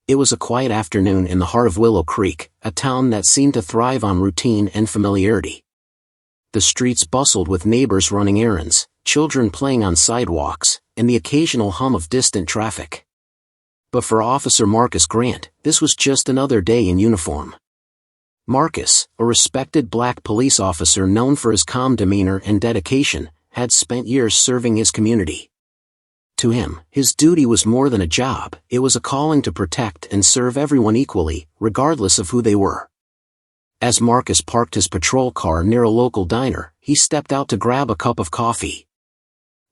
It was a quiet afternoon in the heart of Willow Creek, a town that seemed to thrive on routine and familiarity. The streets bustled with neighbors running errands, children playing on sidewalks, and the occasional hum of distant traffic. But for Officer Marcus Grant, this was just another day in uniform. Marcus, a respected black police officer known for his calm demeanor and dedication, had spent years serving his community. To him, his duty was more than a job, it was a calling to protect and serve everyone equally, regardless of who they were. As Marcus parked his patrol car near a local diner, he stepped out to grab a cup of coffee.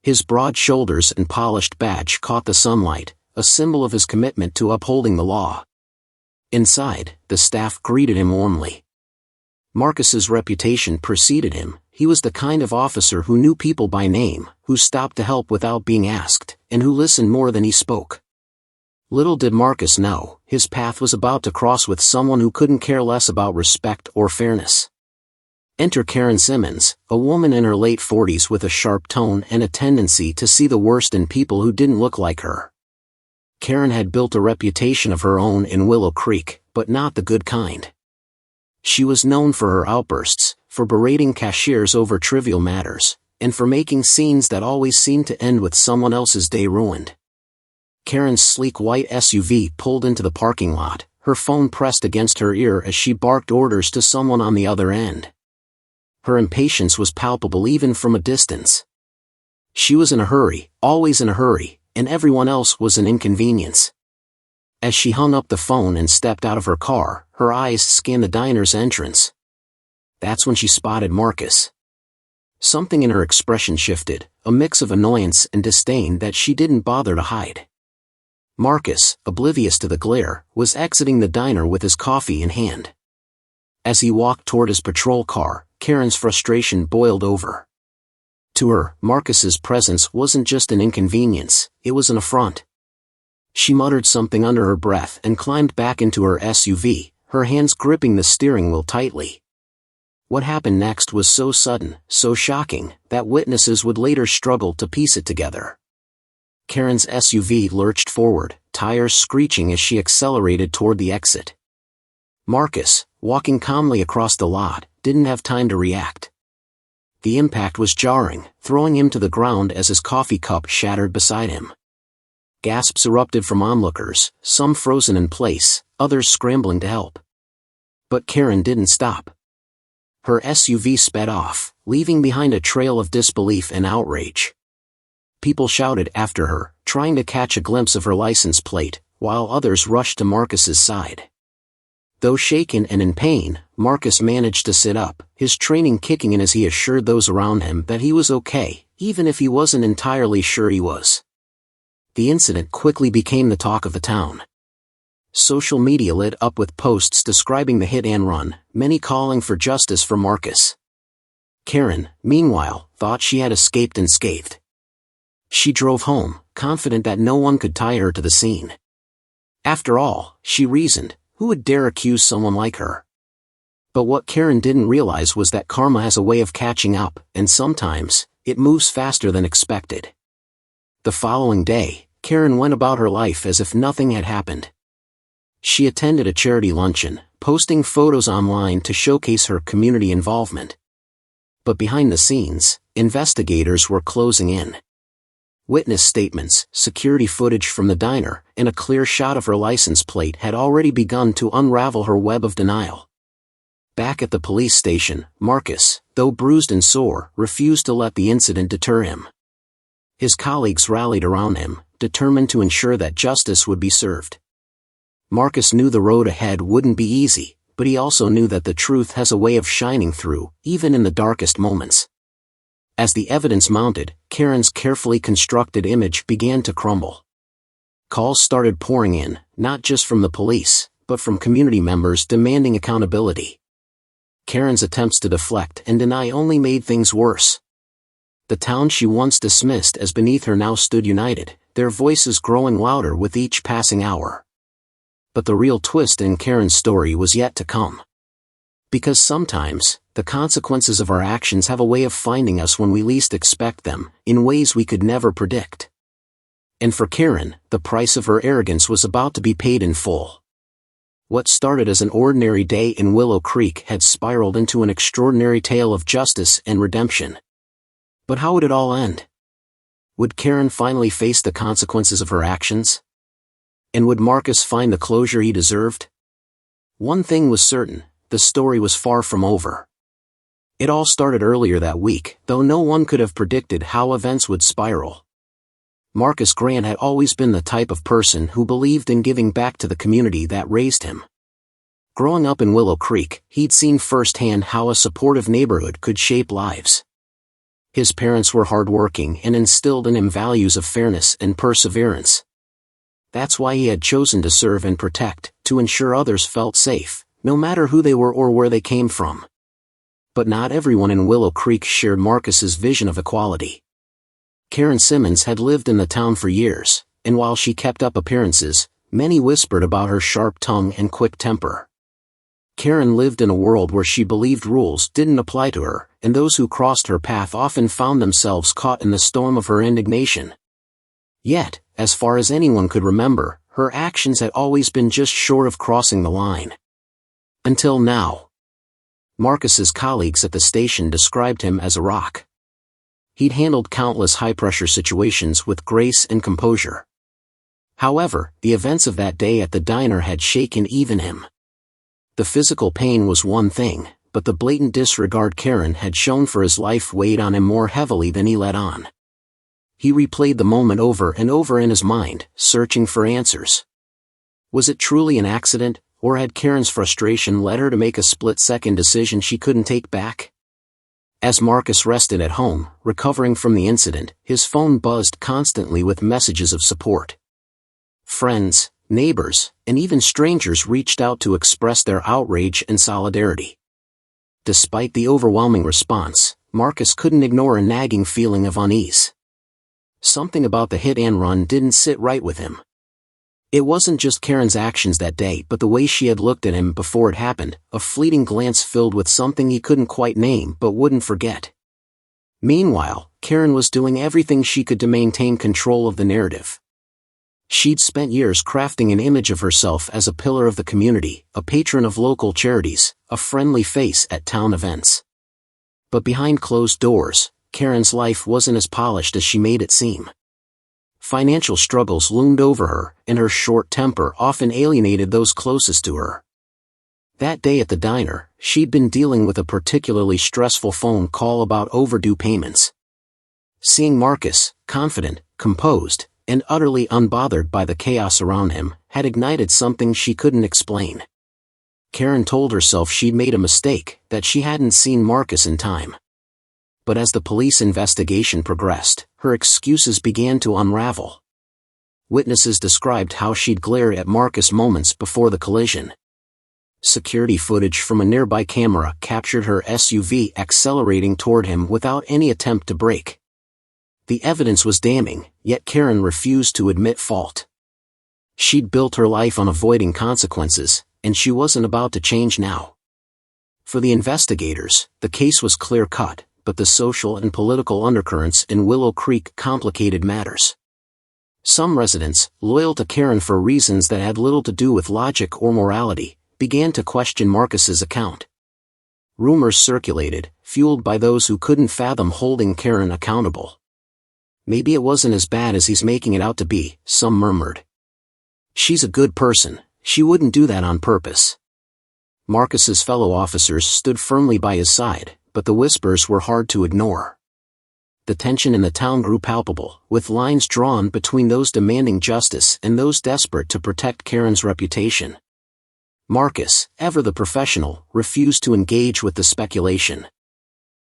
His broad shoulders and polished badge caught the sunlight, a symbol of his commitment to upholding the law. Inside, the staff greeted him warmly. Marcus's reputation preceded him. He was the kind of officer who knew people by name, who stopped to help without being asked, and who listened more than he spoke. Little did Marcus know, his path was about to cross with someone who couldn't care less about respect or fairness. Enter Karen Simmons, a woman in her late 40s with a sharp tone and a tendency to see the worst in people who didn't look like her. Karen had built a reputation of her own in Willow Creek, but not the good kind. She was known for her outbursts, for berating cashiers over trivial matters, and for making scenes that always seemed to end with someone else's day ruined. Karen's sleek white SUV pulled into the parking lot, her phone pressed against her ear as she barked orders to someone on the other end. Her impatience was palpable even from a distance. She was in a hurry, always in a hurry, and everyone else was an inconvenience. As she hung up the phone and stepped out of her car, her eyes scanned the diner's entrance. That's when she spotted Marcus. Something in her expression shifted, a mix of annoyance and disdain that she didn't bother to hide. Marcus, oblivious to the glare, was exiting the diner with his coffee in hand. As he walked toward his patrol car, Karen's frustration boiled over. To her, Marcus's presence wasn't just an inconvenience, it was an affront. She muttered something under her breath and climbed back into her SUV, her hands gripping the steering wheel tightly. What happened next was so sudden, so shocking, that witnesses would later struggle to piece it together. Karen's SUV lurched forward, tires screeching as she accelerated toward the exit. Marcus, walking calmly across the lot, didn't have time to react. The impact was jarring, throwing him to the ground as his coffee cup shattered beside him. Gasps erupted from onlookers, some frozen in place, others scrambling to help. But Karen didn't stop. Her SUV sped off, leaving behind a trail of disbelief and outrage. People shouted after her, trying to catch a glimpse of her license plate, while others rushed to Marcus's side. Though shaken and in pain, Marcus managed to sit up, his training kicking in as he assured those around him that he was okay, even if he wasn't entirely sure he was. The incident quickly became the talk of the town. Social media lit up with posts describing the hit and run, many calling for justice for Marcus. Karen, meanwhile, thought she had escaped unscathed. She drove home, confident that no one could tie her to the scene. After all, she reasoned, who would dare accuse someone like her? But what Karen didn't realize was that karma has a way of catching up, and sometimes, it moves faster than expected. The following day, Karen went about her life as if nothing had happened. She attended a charity luncheon, posting photos online to showcase her community involvement. But behind the scenes, investigators were closing in. Witness statements, security footage from the diner, and a clear shot of her license plate had already begun to unravel her web of denial. Back at the police station, Marcus, though bruised and sore, refused to let the incident deter him. His colleagues rallied around him, determined to ensure that justice would be served. Marcus knew the road ahead wouldn't be easy, but he also knew that the truth has a way of shining through, even in the darkest moments. As the evidence mounted, Karen's carefully constructed image began to crumble. Calls started pouring in, not just from the police, but from community members demanding accountability. Karen's attempts to deflect and deny only made things worse. The town she once dismissed as beneath her now stood united, their voices growing louder with each passing hour. But the real twist in Karen's story was yet to come. Because sometimes, the consequences of our actions have a way of finding us when we least expect them, in ways we could never predict. And for Karen, the price of her arrogance was about to be paid in full. What started as an ordinary day in Willow Creek had spiraled into an extraordinary tale of justice and redemption. But how would it all end? Would Karen finally face the consequences of her actions? And would Marcus find the closure he deserved? One thing was certain, the story was far from over. It all started earlier that week, though no one could have predicted how events would spiral. Marcus Grant had always been the type of person who believed in giving back to the community that raised him. Growing up in Willow Creek, he'd seen firsthand how a supportive neighborhood could shape lives. His parents were hardworking and instilled in him values of fairness and perseverance. That's why he had chosen to serve and protect, to ensure others felt safe, no matter who they were or where they came from. But not everyone in Willow Creek shared Marcus's vision of equality. Karen Simmons had lived in the town for years, and while she kept up appearances, many whispered about her sharp tongue and quick temper. Karen lived in a world where she believed rules didn't apply to her, and those who crossed her path often found themselves caught in the storm of her indignation. Yet, as far as anyone could remember, her actions had always been just short of crossing the line. Until now. Marcus's colleagues at the station described him as a rock. He'd handled countless high-pressure situations with grace and composure. However, the events of that day at the diner had shaken even him. The physical pain was one thing, but the blatant disregard Karen had shown for his life weighed on him more heavily than he let on. He replayed the moment over and over in his mind, searching for answers. Was it truly an accident, or had Karen's frustration led her to make a split-second decision she couldn't take back? As Marcus rested at home, recovering from the incident, his phone buzzed constantly with messages of support. Friends, neighbors, and even strangers reached out to express their outrage and solidarity. Despite the overwhelming response, Marcus couldn't ignore a nagging feeling of unease. Something about the hit and run didn't sit right with him. It wasn't just Karen's actions that day but the way she had looked at him before it happened, a fleeting glance filled with something he couldn't quite name but wouldn't forget. Meanwhile, Karen was doing everything she could to maintain control of the narrative. She'd spent years crafting an image of herself as a pillar of the community, a patron of local charities, a friendly face at town events. But behind closed doors, Karen's life wasn't as polished as she made it seem. Financial struggles loomed over her, and her short temper often alienated those closest to her. That day at the diner, she'd been dealing with a particularly stressful phone call about overdue payments. Seeing Marcus, confident, composed, and utterly unbothered by the chaos around him, had ignited something she couldn't explain. Karen told herself she'd made a mistake, that she hadn't seen Marcus in time. But as the police investigation progressed, her excuses began to unravel. Witnesses described how she'd glare at Marcus moments before the collision. Security footage from a nearby camera captured her SUV accelerating toward him without any attempt to brake. The evidence was damning, yet Karen refused to admit fault. She'd built her life on avoiding consequences, and she wasn't about to change now. For the investigators, the case was clear-cut, but the social and political undercurrents in Willow Creek complicated matters. Some residents, loyal to Karen for reasons that had little to do with logic or morality, began to question Marcus's account. Rumors circulated, fueled by those who couldn't fathom holding Karen accountable. Maybe it wasn't as bad as he's making it out to be, some murmured. She's a good person, she wouldn't do that on purpose. Marcus's fellow officers stood firmly by his side, but the whispers were hard to ignore. The tension in the town grew palpable, with lines drawn between those demanding justice and those desperate to protect Karen's reputation. Marcus, ever the professional, refused to engage with the speculation.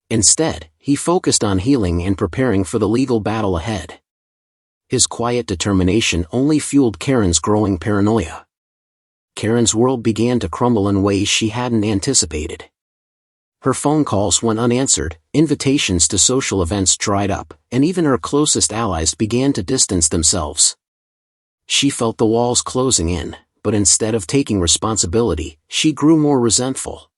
Instead, he focused on healing and preparing for the legal battle ahead. His quiet determination only fueled Karen's growing paranoia. Karen's world began to crumble in ways she hadn't anticipated. Her phone calls went unanswered, invitations to social events dried up, and even her closest allies began to distance themselves. She felt the walls closing in, but instead of taking responsibility, she grew more resentful.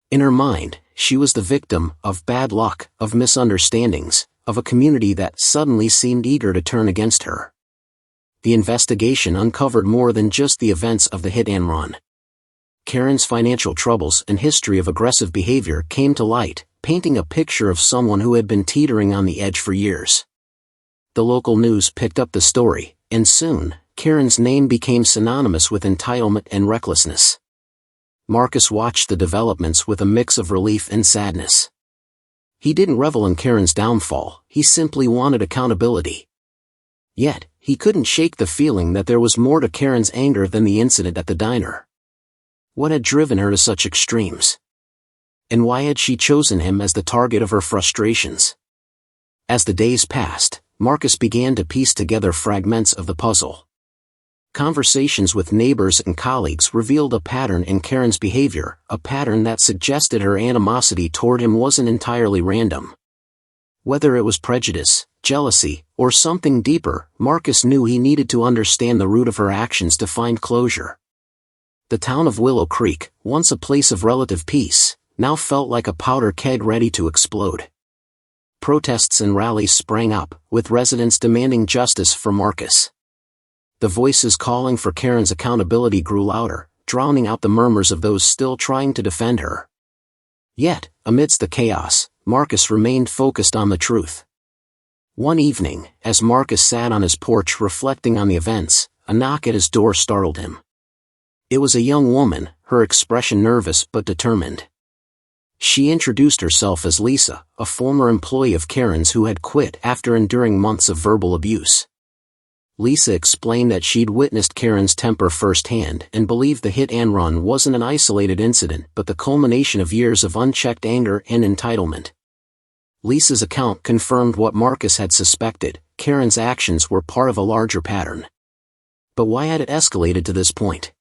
In her mind, she was the victim of bad luck, of misunderstandings, of a community that suddenly seemed eager to turn against her. the investigation uncovered more than just the events of the hit and run. Karen's financial troubles and history of aggressive behavior came to light, painting a picture of someone who had been teetering on the edge for years. The local news picked up the story, and soon, Karen's name became synonymous with entitlement and recklessness. Marcus watched the developments with a mix of relief and sadness. He didn't revel in Karen's downfall, he simply wanted accountability. Yet, he couldn't shake the feeling that there was more to Karen's anger than the incident at the diner. What had driven her to such extremes? And why had she chosen him as the target of her frustrations? As the days passed, Marcus began to piece together fragments of the puzzle. Conversations with neighbors and colleagues revealed a pattern in Karen's behavior, a pattern that suggested her animosity toward him wasn't entirely random. Whether it was prejudice, jealousy, or something deeper, Marcus knew he needed to understand the root of her actions to find closure. The town of Willow Creek, once a place of relative peace, now felt like a powder keg ready to explode. Protests and rallies sprang up, with residents demanding justice for Marcus. The voices calling for Karen's accountability grew louder, drowning out the murmurs of those still trying to defend her. Yet, amidst the chaos, Marcus remained focused on the truth. One evening, as Marcus sat on his porch reflecting on the events, a knock at his door startled him. It was a young woman, her expression nervous but determined. She introduced herself as Lisa, a former employee of Karen's who had quit after enduring months of verbal abuse. Lisa explained that she'd witnessed Karen's temper firsthand and believed the hit and run wasn't an isolated incident but the culmination of years of unchecked anger and entitlement. Lisa's account confirmed what Marcus had suspected: Karen's actions were part of a larger pattern. But why had it escalated to this point?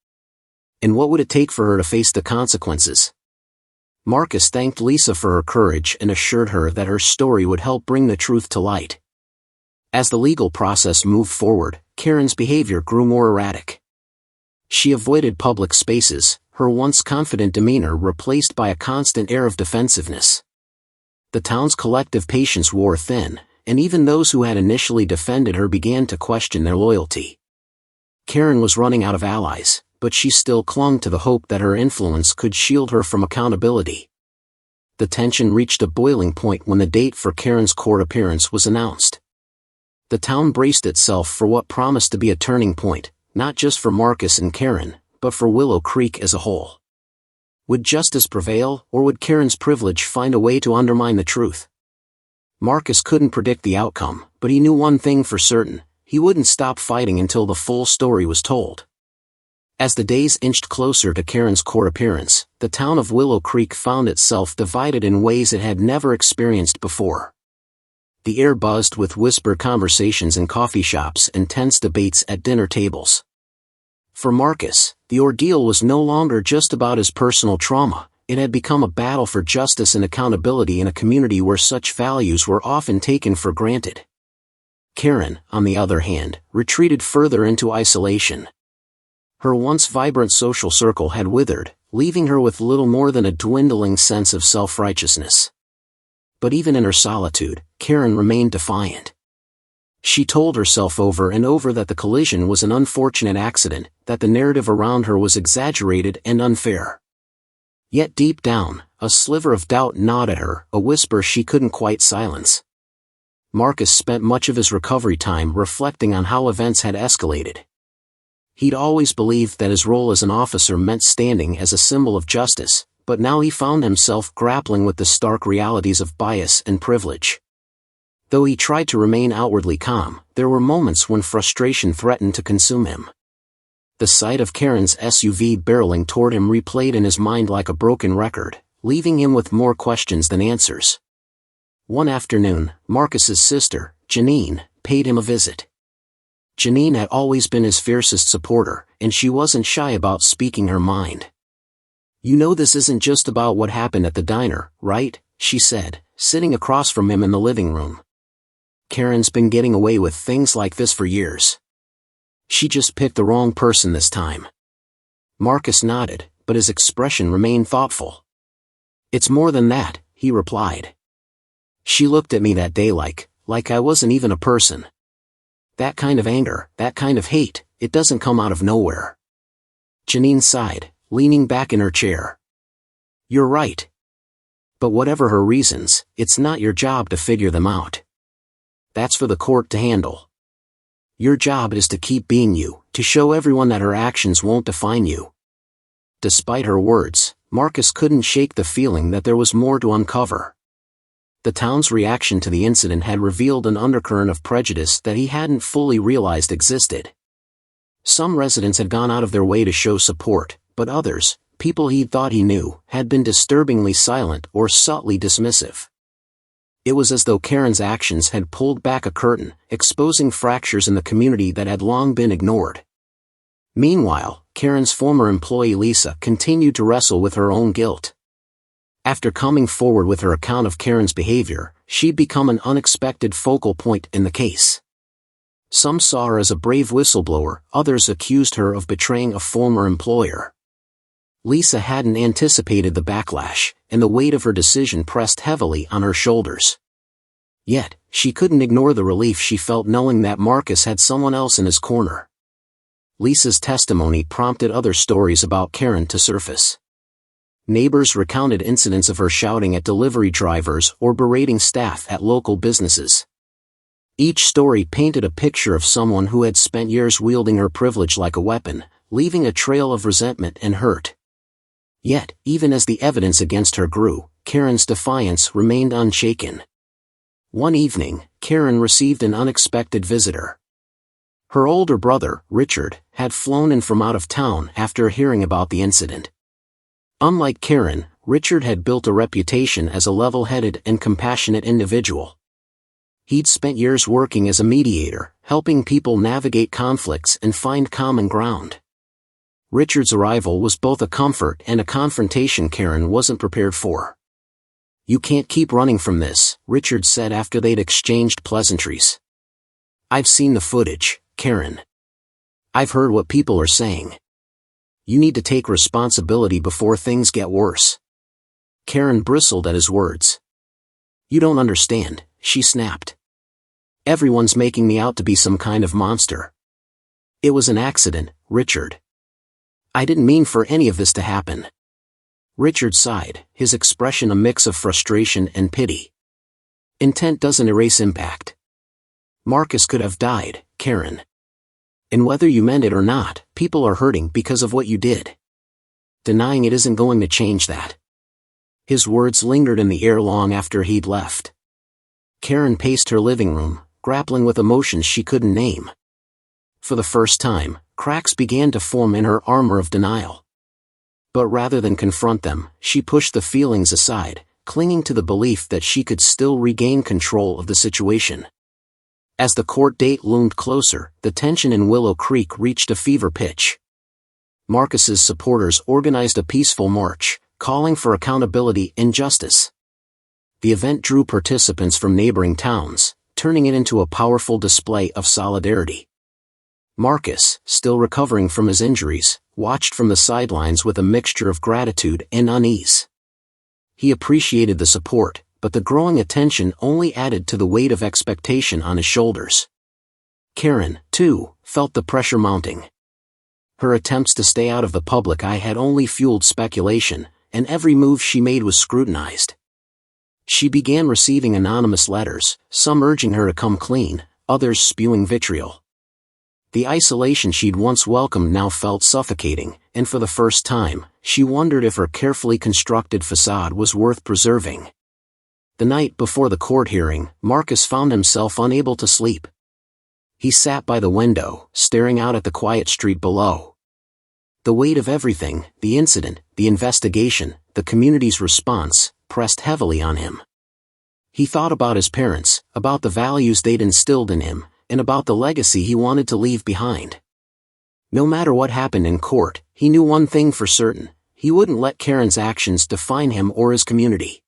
And what would it take for her to face the consequences? Marcus thanked Lisa for her courage and assured her that her story would help bring the truth to light. As the legal process moved forward, Karen's behavior grew more erratic. She avoided public spaces, her once confident demeanor replaced by a constant air of defensiveness. The town's collective patience wore thin, and even those who had initially defended her began to question their loyalty. Karen was running out of allies, but she still clung to the hope that her influence could shield her from accountability. The tension reached a boiling point when the date for Karen's court appearance was announced. The town braced itself for what promised to be a turning point, not just for Marcus and Karen, but for Willow Creek as a whole. Would justice prevail, or would Karen's privilege find a way to undermine the truth? Marcus couldn't predict the outcome, but he knew one thing for certain: he wouldn't stop fighting until the full story was told. As the days inched closer to Karen's court appearance, the town of Willow Creek found itself divided in ways it had never experienced before. The air buzzed with whispered conversations in coffee shops and tense debates at dinner tables. For Marcus, the ordeal was no longer just about his personal trauma, it had become a battle for justice and accountability in a community where such values were often taken for granted. Karen, on the other hand, retreated further into isolation. Her once vibrant social circle had withered, leaving her with little more than a dwindling sense of self-righteousness. But even in her solitude, Karen remained defiant. She told herself over and over that the collision was an unfortunate accident, that the narrative around her was exaggerated and unfair. Yet deep down, a sliver of doubt gnawed at her, a whisper she couldn't quite silence. Marcus spent much of his recovery time reflecting on how events had escalated. He'd always believed that his role as an officer meant standing as a symbol of justice, but now he found himself grappling with the stark realities of bias and privilege. Though he tried to remain outwardly calm, there were moments when frustration threatened to consume him. The sight of Karen's SUV barreling toward him replayed in his mind like a broken record, leaving him with more questions than answers. One afternoon, Marcus's sister, Janine, paid him a visit. Janine had always been his fiercest supporter, and she wasn't shy about speaking her mind. "You know this isn't just about what happened at the diner, right?" she said, sitting across from him in the living room. "Karen's been getting away with things like this for years. She just picked the wrong person this time." Marcus nodded, but his expression remained thoughtful. "It's more than that," he replied. "She looked at me that day like I wasn't even a person. That kind of anger, that kind of hate, it doesn't come out of nowhere. Janine sighed, leaning back in her chair. You're right. But whatever her reasons, it's not your job to figure them out. That's for the court to handle. Your job is to keep being you, to show everyone that her actions won't define you. Despite her words, Marcus couldn't shake the feeling that there was more to uncover. The town's reaction to the incident had revealed an undercurrent of prejudice that he hadn't fully realized existed. Some residents had gone out of their way to show support, but others, people he thought he knew, had been disturbingly silent or subtly dismissive. It was as though Karen's actions had pulled back a curtain, exposing fractures in the community that had long been ignored. Meanwhile, Karen's former employee Lisa continued to wrestle with her own guilt. After coming forward with her account of Karen's behavior, she'd become an unexpected focal point in the case. Some saw her as a brave whistleblower, others accused her of betraying a former employer. Lisa hadn't anticipated the backlash, and the weight of her decision pressed heavily on her shoulders. Yet, she couldn't ignore the relief she felt knowing that Marcus had someone else in his corner. Lisa's testimony prompted other stories about Karen to surface. Neighbors recounted incidents of her shouting at delivery drivers or berating staff at local businesses. Each story painted a picture of someone who had spent years wielding her privilege like a weapon, leaving a trail of resentment and hurt. Yet, even as the evidence against her grew, Karen's defiance remained unshaken. One evening, Karen received an unexpected visitor. Her older brother, Richard, had flown in from out of town after hearing about the incident. Unlike Karen, Richard had built a reputation as a level-headed and compassionate individual. He'd spent years working as a mediator, helping people navigate conflicts and find common ground. Richard's arrival was both a comfort and a confrontation Karen wasn't prepared for. "You can't keep running from this," Richard said after they'd exchanged pleasantries. "I've seen the footage, Karen. I've heard what people are saying. You need to take responsibility before things get worse." Karen bristled at his words. "You don't understand," she snapped. "Everyone's making me out to be some kind of monster. It was an accident, Richard. I didn't mean for any of this to happen." Richard sighed, his expression a mix of frustration and pity. "Intent doesn't erase impact. Marcus could have died, Karen. And whether you meant it or not, people are hurting because of what you did. Denying it isn't going to change that." His words lingered in the air long after he'd left. Karen paced her living room, grappling with emotions she couldn't name. For the first time, cracks began to form in her armor of denial. But rather than confront them, she pushed the feelings aside, clinging to the belief that she could still regain control of the situation. As the court date loomed closer, the tension in Willow Creek reached a fever pitch. Marcus's supporters organized a peaceful march, calling for accountability and justice. The event drew participants from neighboring towns, turning it into a powerful display of solidarity. Marcus, still recovering from his injuries, watched from the sidelines with a mixture of gratitude and unease. He appreciated the support, but the growing attention only added to the weight of expectation on his shoulders. Karen, too, felt the pressure mounting. Her attempts to stay out of the public eye had only fueled speculation, and every move she made was scrutinized. She began receiving anonymous letters, some urging her to come clean, others spewing vitriol. The isolation she'd once welcomed now felt suffocating, and for the first time, she wondered if her carefully constructed facade was worth preserving. The night before the court hearing, Marcus found himself unable to sleep. He sat by the window, staring out at the quiet street below. The weight of everything, the incident, the investigation, the community's response, pressed heavily on him. He thought about his parents, about the values they'd instilled in him, and about the legacy he wanted to leave behind. No matter what happened in court, he knew one thing for certain: he wouldn't let Karen's actions define him or his community.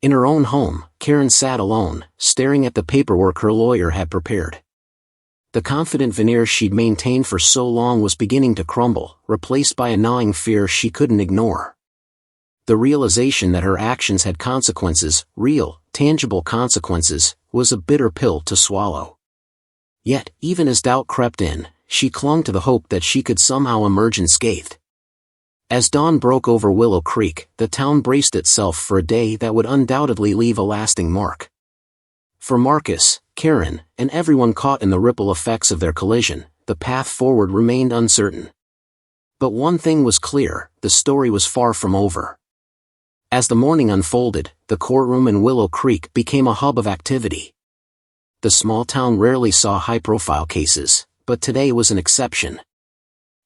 In her own home, Karen sat alone, staring at the paperwork her lawyer had prepared. The confident veneer she'd maintained for so long was beginning to crumble, replaced by a gnawing fear she couldn't ignore. The realization that her actions had consequences, real, tangible consequences, was a bitter pill to swallow. Yet, even as doubt crept in, she clung to the hope that she could somehow emerge unscathed. As dawn broke over Willow Creek, the town braced itself for a day that would undoubtedly leave a lasting mark. For Marcus, Karen, and everyone caught in the ripple effects of their collision, the path forward remained uncertain. But one thing was clear: the story was far from over. As the morning unfolded, the courtroom in Willow Creek became a hub of activity. The small town rarely saw high-profile cases, but today was an exception.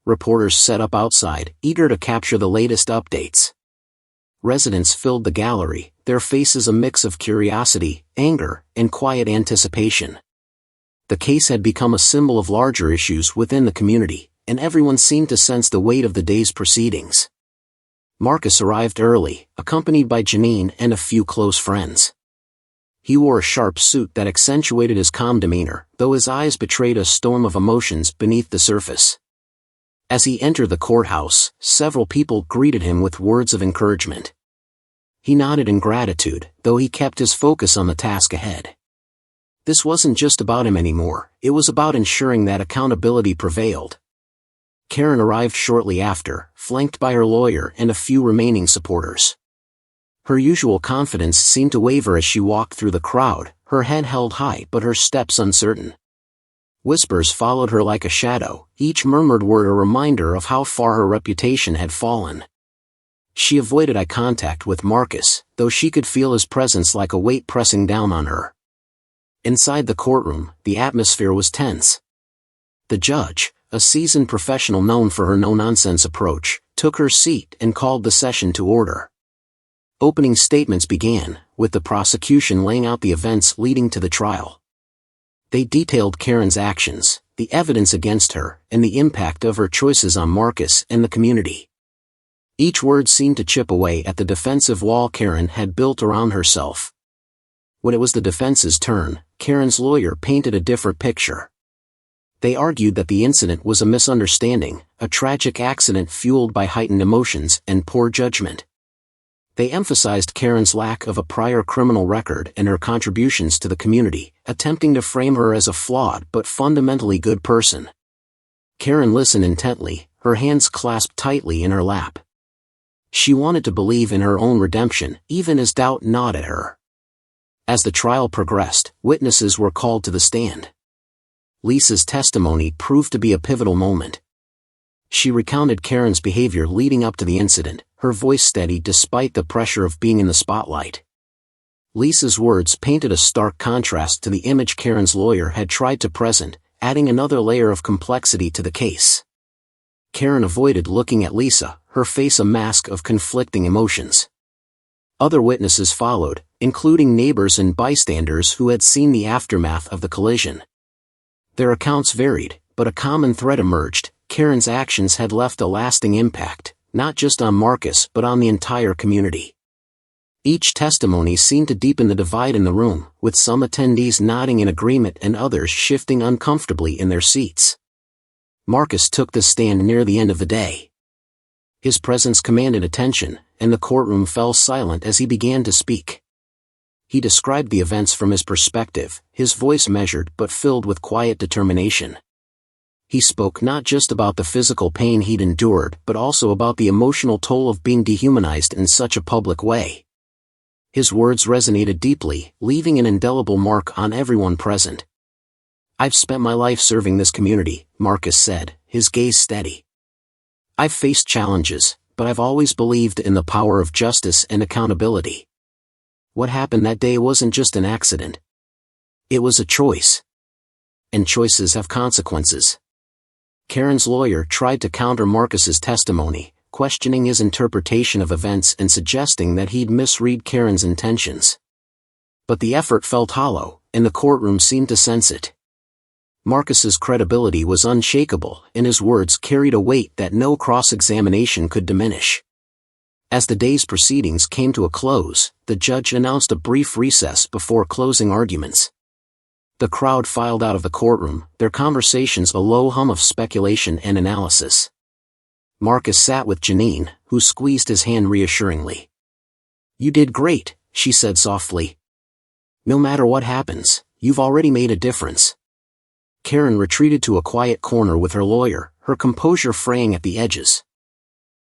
Reporters set up outside, eager to capture the latest updates. Residents filled the gallery, their faces a mix of curiosity, anger, and quiet anticipation. The case had become a symbol of larger issues within the community, and everyone seemed to sense the weight of the day's proceedings. Marcus arrived early, accompanied by Janine and a few close friends. He wore a sharp suit that accentuated his calm demeanor, though his eyes betrayed a storm of emotions beneath the surface. As he entered the courthouse, several people greeted him with words of encouragement. He nodded in gratitude, though he kept his focus on the task ahead. This wasn't just about him anymore, it was about ensuring that accountability prevailed. Karen arrived shortly after, flanked by her lawyer and a few remaining supporters. Her usual confidence seemed to waver as she walked through the crowd, her head held high but her steps uncertain. Whispers followed her like a shadow, each murmured word a reminder of how far her reputation had fallen. She avoided eye contact with Marcus, though she could feel his presence like a weight pressing down on her. Inside the courtroom, the atmosphere was tense. The judge, a seasoned professional known for her no-nonsense approach, took her seat and called the session to order. Opening statements began, with the prosecution laying out the events leading to the trial. They detailed Karen's actions, the evidence against her, and the impact of her choices on Marcus and the community. Each word seemed to chip away at the defensive wall Karen had built around herself. When it was the defense's turn, Karen's lawyer painted a different picture. They argued that the incident was a misunderstanding, a tragic accident fueled by heightened emotions and poor judgment. They emphasized Karen's lack of a prior criminal record and her contributions to the community, attempting to frame her as a flawed but fundamentally good person. Karen listened intently, her hands clasped tightly in her lap. She wanted to believe in her own redemption, even as doubt gnawed at her. As the trial progressed, witnesses were called to the stand. Lisa's testimony proved to be a pivotal moment. She recounted Karen's behavior leading up to the incident, her voice steady despite the pressure of being in the spotlight. Lisa's words painted a stark contrast to the image Karen's lawyer had tried to present, adding another layer of complexity to the case. Karen avoided looking at Lisa, her face a mask of conflicting emotions. Other witnesses followed, including neighbors and bystanders who had seen the aftermath of the collision. Their accounts varied, but a common thread emerged: Karen's actions had left a lasting impact, not just on Marcus but on the entire community. Each testimony seemed to deepen the divide in the room, with some attendees nodding in agreement and others shifting uncomfortably in their seats. Marcus took the stand near the end of the day. His presence commanded attention, and the courtroom fell silent as he began to speak. He described the events from his perspective, his voice measured but filled with quiet determination. He spoke not just about the physical pain he'd endured but also about the emotional toll of being dehumanized in such a public way. His words resonated deeply, leaving an indelible mark on everyone present. "I've spent my life serving this community," Marcus said, his gaze steady. "I've faced challenges, but I've always believed in the power of justice and accountability. What happened that day wasn't just an accident. It was a choice. And choices have consequences." Karen's lawyer tried to counter Marcus's testimony, questioning his interpretation of events and suggesting that he'd misread Karen's intentions. But the effort felt hollow, and the courtroom seemed to sense it. Marcus's credibility was unshakable, and his words carried a weight that no cross-examination could diminish. As the day's proceedings came to a close, the judge announced a brief recess before closing arguments. The crowd filed out of the courtroom, their conversations a low hum of speculation and analysis. Marcus sat with Janine, who squeezed his hand reassuringly. "You did great," she said softly. "No matter what happens, you've already made a difference." Karen retreated to a quiet corner with her lawyer, her composure fraying at the edges.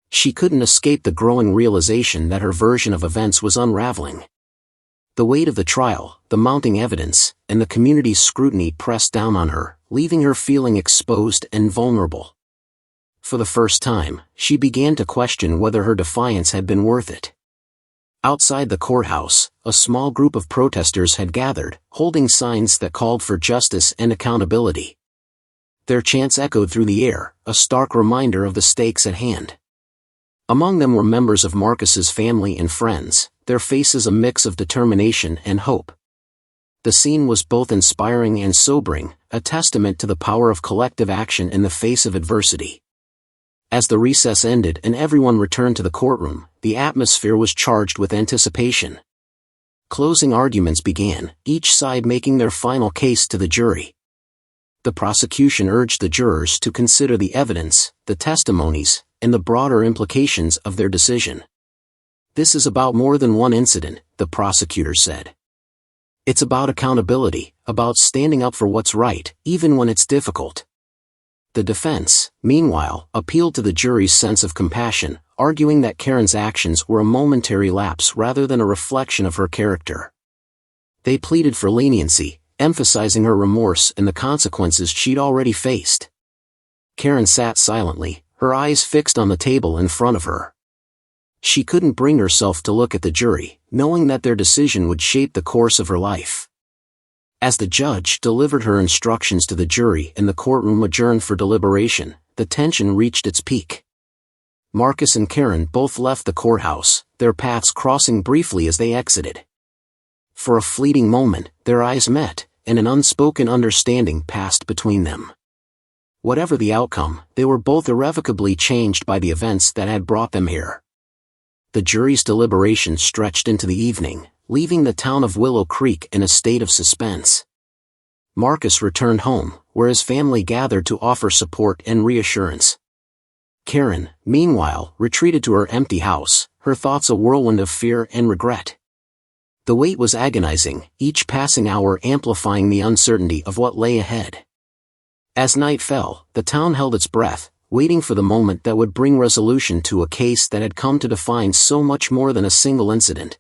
She couldn't escape the growing realization that her version of events was unraveling. The weight of the trial, the mounting evidence, and the community's scrutiny pressed down on her, leaving her feeling exposed and vulnerable. For the first time, she began to question whether her defiance had been worth it. Outside the courthouse, a small group of protesters had gathered, holding signs that called for justice and accountability. Their chants echoed through the air, a stark reminder of the stakes at hand. Among them were members of Marcus's family and friends, their faces a mix of determination and hope. The scene was both inspiring and sobering, a testament to the power of collective action in the face of adversity. As the recess ended and everyone returned to the courtroom, the atmosphere was charged with anticipation. Closing arguments began, each side making their final case to the jury. The prosecution urged the jurors to consider the evidence, the testimonies, and the broader implications of their decision. "This is about more than one incident," the prosecutor said. "It's about accountability, about standing up for what's right, even when it's difficult." The defense, meanwhile, appealed to the jury's sense of compassion, arguing that Karen's actions were a momentary lapse rather than a reflection of her character. They pleaded for leniency, emphasizing her remorse and the consequences she'd already faced. Karen sat silently, her eyes fixed on the table in front of her. She couldn't bring herself to look at the jury, knowing that their decision would shape the course of her life. As the judge delivered her instructions to the jury and the courtroom adjourned for deliberation, the tension reached its peak. Marcus and Karen both left the courthouse, their paths crossing briefly as they exited. For a fleeting moment, their eyes met, and an unspoken understanding passed between them. Whatever the outcome, they were both irrevocably changed by the events that had brought them here. The jury's deliberation stretched into the evening, leaving the town of Willow Creek in a state of suspense. Marcus returned home, where his family gathered to offer support and reassurance. Karen, meanwhile, retreated to her empty house, her thoughts a whirlwind of fear and regret. The wait was agonizing, each passing hour amplifying the uncertainty of what lay ahead. As night fell, the town held its breath, waiting for the moment that would bring resolution to a case that had come to define so much more than a single incident.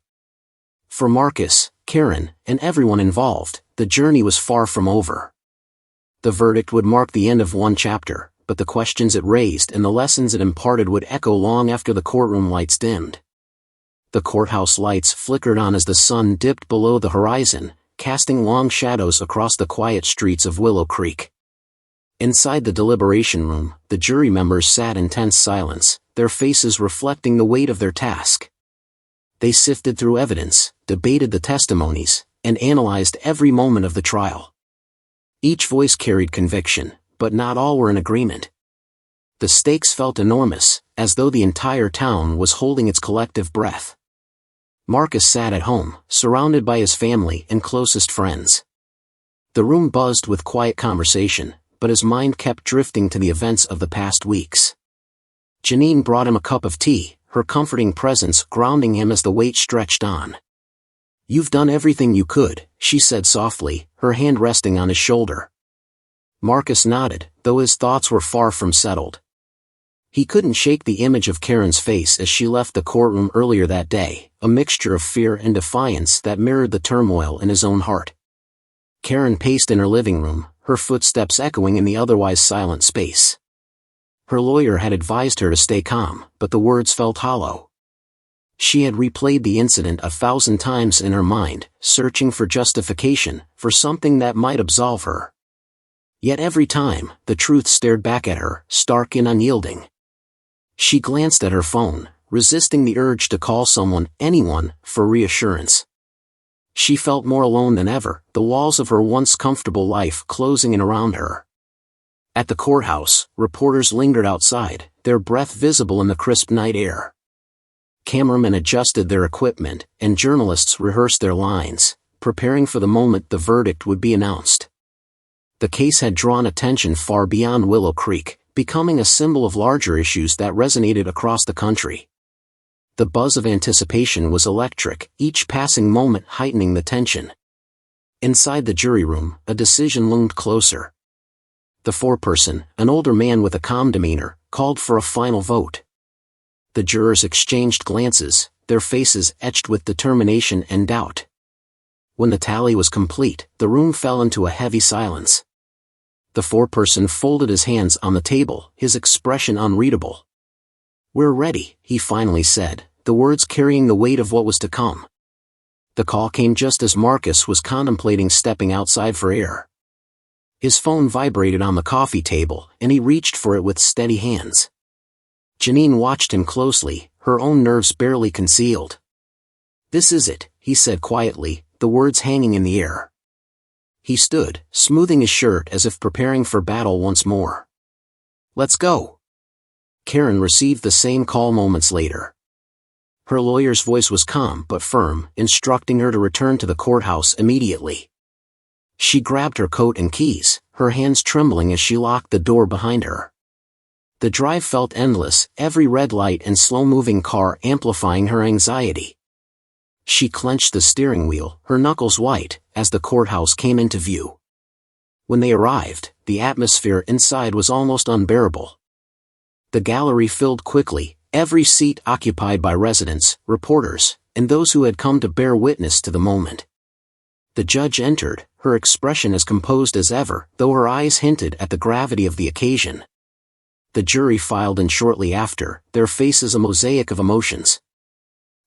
For Marcus, Karen, and everyone involved, the journey was far from over. The verdict would mark the end of one chapter, but the questions it raised and the lessons it imparted would echo long after the courtroom lights dimmed. The courthouse lights flickered on as the sun dipped below the horizon, casting long shadows across the quiet streets of Willow Creek. Inside the deliberation room, the jury members sat in tense silence, their faces reflecting the weight of their task. They sifted through evidence, debated the testimonies, and analyzed every moment of the trial. Each voice carried conviction, but not all were in agreement. The stakes felt enormous, as though the entire town was holding its collective breath. Marcus sat at home, surrounded by his family and closest friends. The room buzzed with quiet conversation, but his mind kept drifting to the events of the past weeks. Janine brought him a cup of tea, her comforting presence grounding him as the wait stretched on. "You've done everything you could," she said softly, her hand resting on his shoulder. Marcus nodded, though his thoughts were far from settled. He couldn't shake the image of Karen's face as she left the courtroom earlier that day, a mixture of fear and defiance that mirrored the turmoil in his own heart. Karen paced in her living room, her footsteps echoing in the otherwise silent space. Her lawyer had advised her to stay calm, but the words felt hollow. She had replayed the incident 1,000 times in her mind, searching for justification, for something that might absolve her. Yet every time, the truth stared back at her, stark and unyielding. She glanced at her phone, resisting the urge to call someone, anyone, for reassurance. She felt more alone than ever, the walls of her once comfortable life closing in around her. At the courthouse, reporters lingered outside, their breath visible in the crisp night air. Cameramen adjusted their equipment, and journalists rehearsed their lines, preparing for the moment the verdict would be announced. The case had drawn attention far beyond Willow Creek, becoming a symbol of larger issues that resonated across the country. The buzz of anticipation was electric, each passing moment heightening the tension. Inside the jury room, a decision loomed closer. The foreperson, an older man with a calm demeanor, called for a final vote. The jurors exchanged glances, their faces etched with determination and doubt. When the tally was complete, the room fell into a heavy silence. The foreperson folded his hands on the table, his expression unreadable. "We're ready," he finally said, the words carrying the weight of what was to come. The call came just as Marcus was contemplating stepping outside for air. His phone vibrated on the coffee table, and he reached for it with steady hands. Janine watched him closely, her own nerves barely concealed. "This is it," he said quietly, the words hanging in the air. He stood, smoothing his shirt as if preparing for battle once more. "Let's go." Karen received the same call moments later. Her lawyer's voice was calm but firm, instructing her to return to the courthouse immediately. She grabbed her coat and keys, her hands trembling as she locked the door behind her. The drive felt endless, every red light and slow-moving car amplifying her anxiety. She clenched the steering wheel, her knuckles white, as the courthouse came into view. When they arrived, the atmosphere inside was almost unbearable. The gallery filled quickly, every seat occupied by residents, reporters, and those who had come to bear witness to the moment. The judge entered, her expression as composed as ever, though her eyes hinted at the gravity of the occasion. The jury filed in shortly after, their faces a mosaic of emotions.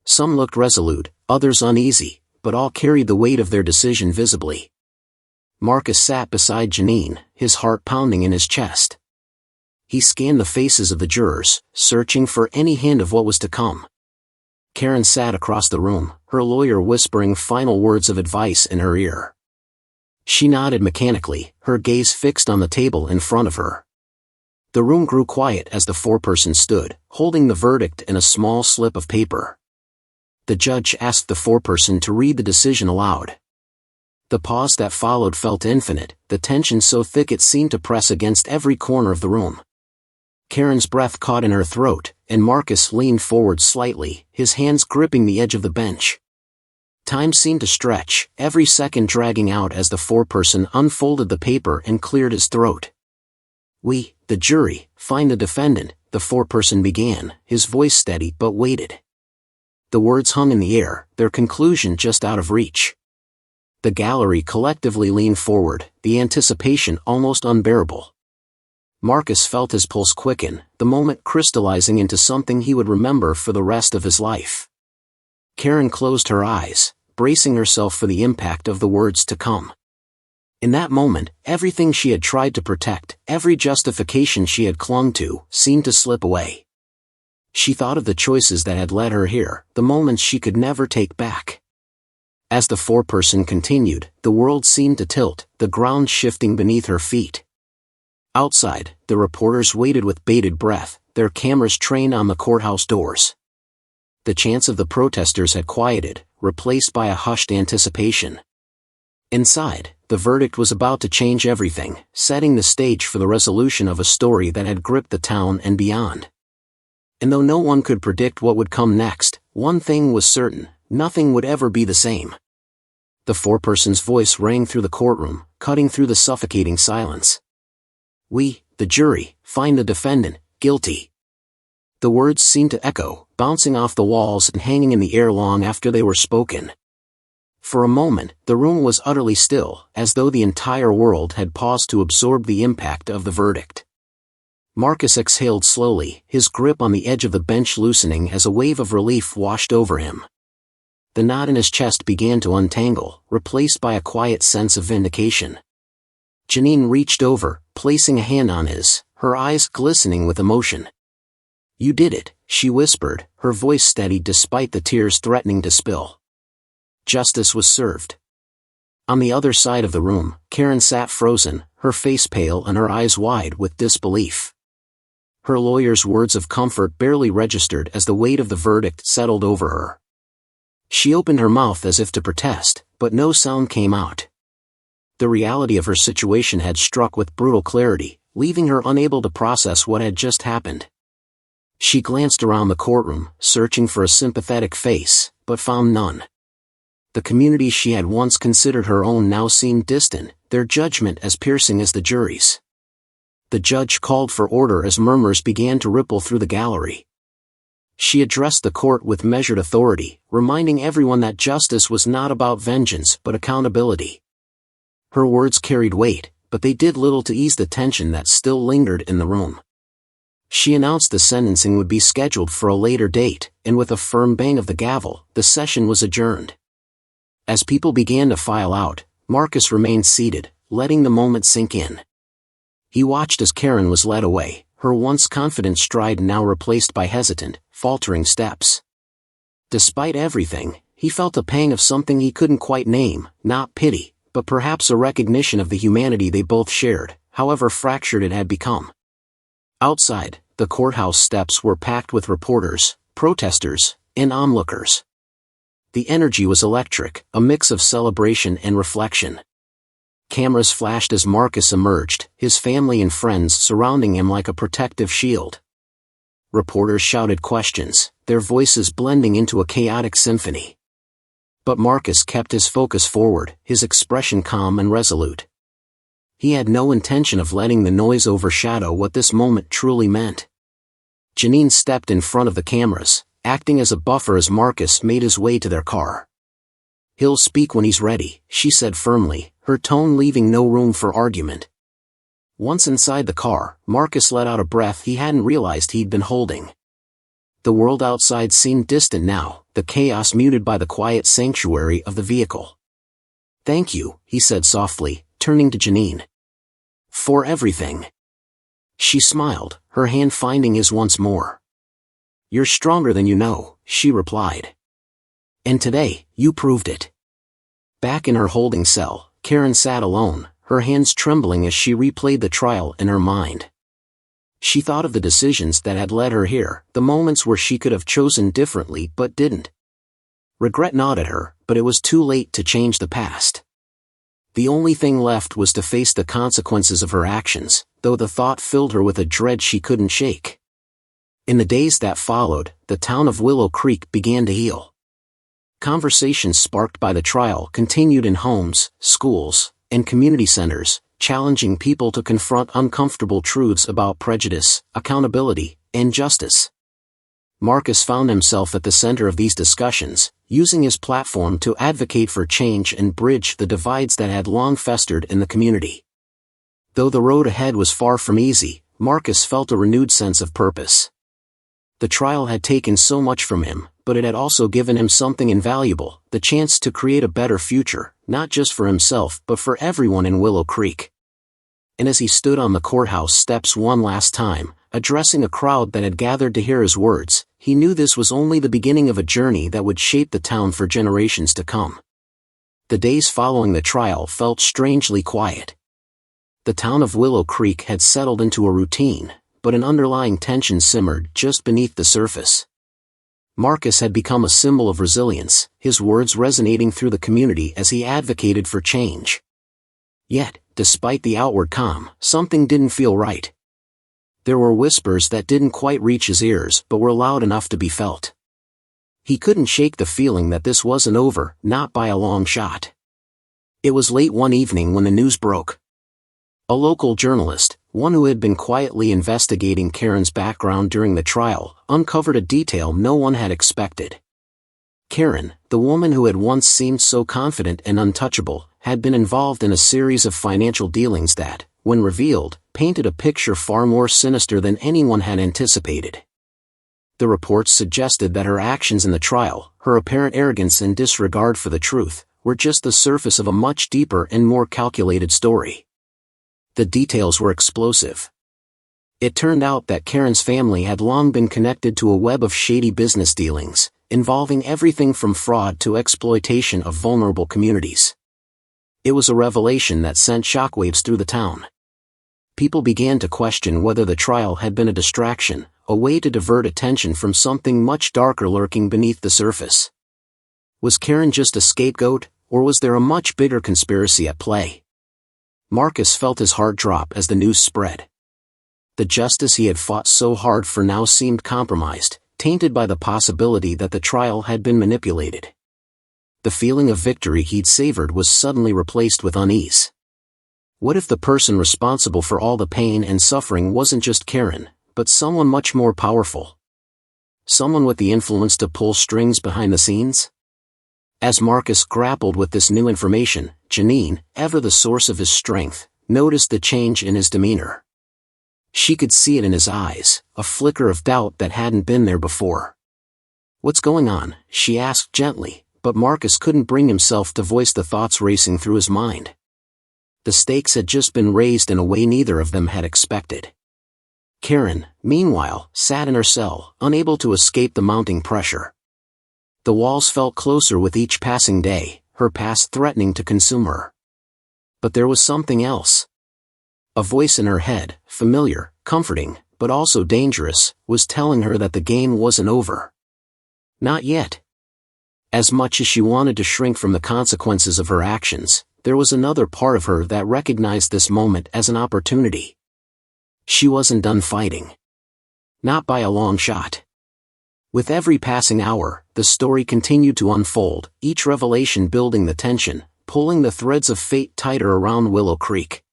Some looked resolute, others uneasy, but all carried the weight of their decision visibly. Marcus sat beside Janine, his heart pounding in his chest. He scanned the faces of the jurors, searching for any hint of what was to come. Karen sat across the room, her lawyer whispering final words of advice in her ear. She nodded mechanically, her gaze fixed on the table in front of her. The room grew quiet as the foreperson stood, holding the verdict in a small slip of paper. The judge asked the foreperson to read the decision aloud. The pause that followed felt infinite, the tension so thick it seemed to press against every corner of the room. Karen's breath caught in her throat, and Marcus leaned forward slightly, his hands gripping the edge of the bench. Time seemed to stretch, every second dragging out as the foreperson unfolded the paper and cleared his throat. "We, the jury, find the defendant," the foreperson began, his voice steady but weighted. The words hung in the air, their conclusion just out of reach. The gallery collectively leaned forward, the anticipation almost unbearable. Marcus felt his pulse quicken, the moment crystallizing into something he would remember for the rest of his life. Karen closed her eyes, bracing herself for the impact of the words to come. In that moment, everything she had tried to protect, every justification she had clung to, seemed to slip away. She thought of the choices that had led her here, the moments she could never take back. As the foreperson continued, the world seemed to tilt, the ground shifting beneath her feet. Outside, the reporters waited with bated breath, their cameras trained on the courthouse doors. The chants of the protesters had quieted, replaced by a hushed anticipation. Inside, the verdict was about to change everything, setting the stage for the resolution of a story that had gripped the town and beyond. And though no one could predict what would come next, one thing was certain: nothing would ever be the same. The foreperson's voice rang through the courtroom, cutting through the suffocating silence. "We, the jury, find the defendant guilty." The words seemed to echo, bouncing off the walls and hanging in the air long after they were spoken. For a moment, the room was utterly still, as though the entire world had paused to absorb the impact of the verdict. Marcus exhaled slowly, his grip on the edge of the bench loosening as a wave of relief washed over him. The knot in his chest began to untangle, replaced by a quiet sense of vindication. Janine reached over, placing a hand on his, her eyes glistening with emotion. "You did it," she whispered, her voice steady despite the tears threatening to spill. Justice was served. On the other side of the room, Karen sat frozen, her face pale and her eyes wide with disbelief. Her lawyer's words of comfort barely registered as the weight of the verdict settled over her. She opened her mouth as if to protest, but no sound came out. The reality of her situation had struck with brutal clarity, leaving her unable to process what had just happened. She glanced around the courtroom, searching for a sympathetic face, but found none. The community she had once considered her own now seemed distant, their judgment as piercing as the jury's. The judge called for order as murmurs began to ripple through the gallery. She addressed the court with measured authority, reminding everyone that justice was not about vengeance but accountability. Her words carried weight, but they did little to ease the tension that still lingered in the room. She announced the sentencing would be scheduled for a later date, and with a firm bang of the gavel, the session was adjourned. As people began to file out, Marcus remained seated, letting the moment sink in. He watched as Karen was led away, her once confident stride now replaced by hesitant, faltering steps. Despite everything, he felt a pang of something he couldn't quite name, not pity, but perhaps a recognition of the humanity they both shared, however fractured it had become. Outside, the courthouse steps were packed with reporters, protesters, and onlookers. The energy was electric, a mix of celebration and reflection. Cameras flashed as Marcus emerged, his family and friends surrounding him like a protective shield. Reporters shouted questions, their voices blending into a chaotic symphony. But Marcus kept his focus forward, his expression calm and resolute. He had no intention of letting the noise overshadow what this moment truly meant. Janine stepped in front of the cameras, acting as a buffer as Marcus made his way to their car. "He'll speak when he's ready," she said firmly, her tone leaving no room for argument. Once inside the car, Marcus let out a breath he hadn't realized he'd been holding. The world outside seemed distant now, the chaos muted by the quiet sanctuary of the vehicle. "Thank you," he said softly, turning to Janine. "For everything." She smiled, her hand finding his once more. "You're stronger than you know," she replied. "And today, you proved it." Back in her holding cell, Karen sat alone, her hands trembling as she replayed the trial in her mind. She thought of the decisions that had led her here, the moments where she could have chosen differently but didn't. Regret gnawed at her, but it was too late to change the past. The only thing left was to face the consequences of her actions, though the thought filled her with a dread she couldn't shake. In the days that followed, the town of Willow Creek began to heal. Conversations sparked by the trial continued in homes, schools, and community centers, challenging people to confront uncomfortable truths about prejudice, accountability, and justice. Marcus found himself at the center of these discussions, using his platform to advocate for change and bridge the divides that had long festered in the community. Though the road ahead was far from easy, Marcus felt a renewed sense of purpose. The trial had taken so much from him, but it had also given him something invaluable, the chance to create a better future, not just for himself but for everyone in Willow Creek. And as he stood on the courthouse steps one last time, addressing a crowd that had gathered to hear his words, he knew this was only the beginning of a journey that would shape the town for generations to come. The days following the trial felt strangely quiet. The town of Willow Creek had settled into a routine, but an underlying tension simmered just beneath the surface. Marcus had become a symbol of resilience, his words resonating through the community as he advocated for change. Yet, despite the outward calm, something didn't feel right. There were whispers that didn't quite reach his ears but were loud enough to be felt. He couldn't shake the feeling that this wasn't over, not by a long shot. It was late one evening when the news broke. A local journalist, one who had been quietly investigating Karen's background during the trial, uncovered a detail no one had expected. Karen, the woman who had once seemed so confident and untouchable, had been involved in a series of financial dealings that, when revealed, painted a picture far more sinister than anyone had anticipated. The reports suggested that her actions in the trial, her apparent arrogance and disregard for the truth, were just the surface of a much deeper and more calculated story. The details were explosive. It turned out that Karen's family had long been connected to a web of shady business dealings, involving everything from fraud to exploitation of vulnerable communities. It was a revelation that sent shockwaves through the town. People began to question whether the trial had been a distraction, a way to divert attention from something much darker lurking beneath the surface. Was Karen just a scapegoat, or was there a much bigger conspiracy at play? Marcus felt his heart drop as the news spread. The justice he had fought so hard for now seemed compromised, tainted by the possibility that the trial had been manipulated. The feeling of victory he'd savored was suddenly replaced with unease. What if the person responsible for all the pain and suffering wasn't just Karen, but someone much more powerful? Someone with the influence to pull strings behind the scenes? As Marcus grappled with this new information, Janine, ever the source of his strength, noticed the change in his demeanor. She could see it in his eyes, a flicker of doubt that hadn't been there before. "What's going on?" she asked gently, but Marcus couldn't bring himself to voice the thoughts racing through his mind. The stakes had just been raised in a way neither of them had expected. Karen, meanwhile, sat in her cell, unable to escape the mounting pressure. The walls felt closer with each passing day, her past threatening to consume her. But there was something else. A voice in her head, familiar, comforting, but also dangerous, was telling her that the game wasn't over. Not yet. As much as she wanted to shrink from the consequences of her actions, there was another part of her that recognized this moment as an opportunity. She wasn't done fighting. Not by a long shot. With every passing hour, the story continued to unfold, each revelation building the tension, pulling the threads of fate tighter around Willow Creek.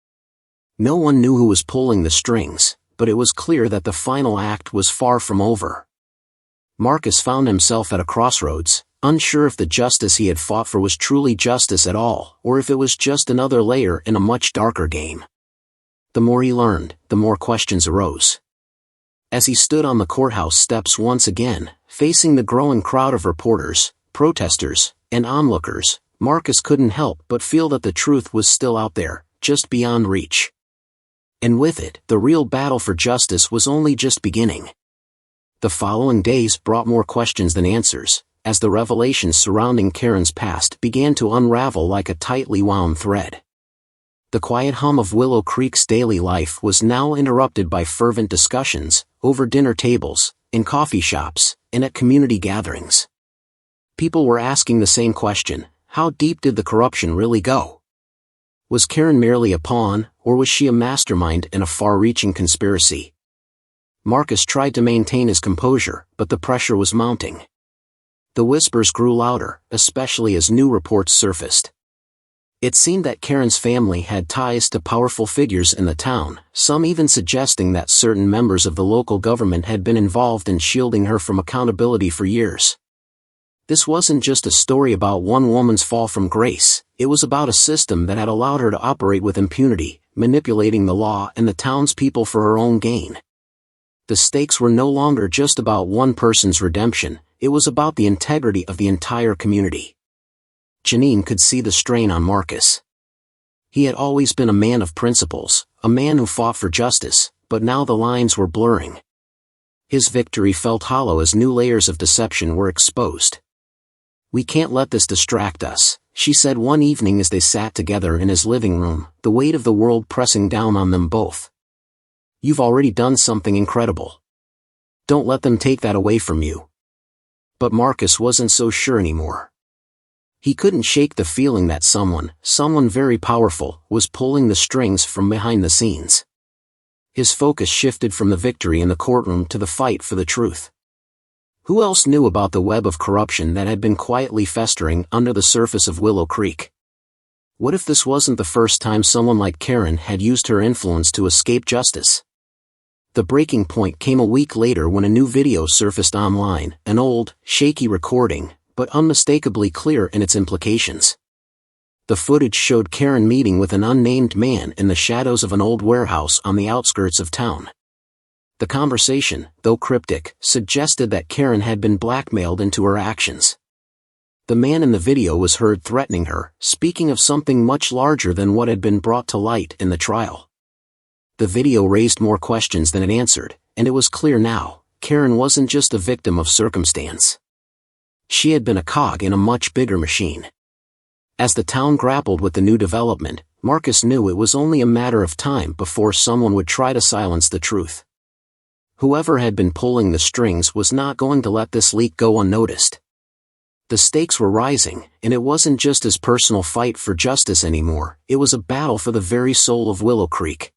No one knew who was pulling the strings, but it was clear that the final act was far from over. Marcus found himself at a crossroads, unsure if the justice he had fought for was truly justice at all, or if it was just another layer in a much darker game. The more he learned, the more questions arose. As he stood on the courthouse steps once again, facing the growing crowd of reporters, protesters, and onlookers, Marcus couldn't help but feel that the truth was still out there, just beyond reach. And with it, the real battle for justice was only just beginning. The following days brought more questions than answers, as the revelations surrounding Karen's past began to unravel like a tightly wound thread. The quiet hum of Willow Creek's daily life was now interrupted by fervent discussions, over dinner tables, in coffee shops, and at community gatherings. People were asking the same question: how deep did the corruption really go? Was Karen merely a pawn, or was she a mastermind in a far-reaching conspiracy? Marcus tried to maintain his composure, but the pressure was mounting. The whispers grew louder, especially as new reports surfaced. It seemed that Karen's family had ties to powerful figures in the town, some even suggesting that certain members of the local government had been involved in shielding her from accountability for years. This wasn't just a story about one woman's fall from grace, it was about a system that had allowed her to operate with impunity, manipulating the law and the townspeople for her own gain. The stakes were no longer just about one person's redemption, it was about the integrity of the entire community. Janine could see the strain on Marcus. He had always been a man of principles, a man who fought for justice, but now the lines were blurring. His victory felt hollow as new layers of deception were exposed. "We can't let this distract us," she said one evening as they sat together in his living room, the weight of the world pressing down on them both. "You've already done something incredible. Don't let them take that away from you." But Marcus wasn't so sure anymore. He couldn't shake the feeling that someone very powerful, was pulling the strings from behind the scenes. His focus shifted from the victory in the courtroom to the fight for the truth. Who else knew about the web of corruption that had been quietly festering under the surface of Willow Creek? What if this wasn't the first time someone like Karen had used her influence to escape justice? The breaking point came a week later when a new video surfaced online, an old, shaky recording, but unmistakably clear in its implications. The footage showed Karen meeting with an unnamed man in the shadows of an old warehouse on the outskirts of town. The conversation, though cryptic, suggested that Karen had been blackmailed into her actions. The man in the video was heard threatening her, speaking of something much larger than what had been brought to light in the trial. The video raised more questions than it answered, and it was clear now, Karen wasn't just a victim of circumstance. She had been a cog in a much bigger machine. As the town grappled with the new development, Marcus knew it was only a matter of time before someone would try to silence the truth. Whoever had been pulling the strings was not going to let this leak go unnoticed. The stakes were rising, and it wasn't just his personal fight for justice anymore, it was a battle for the very soul of Willow Creek.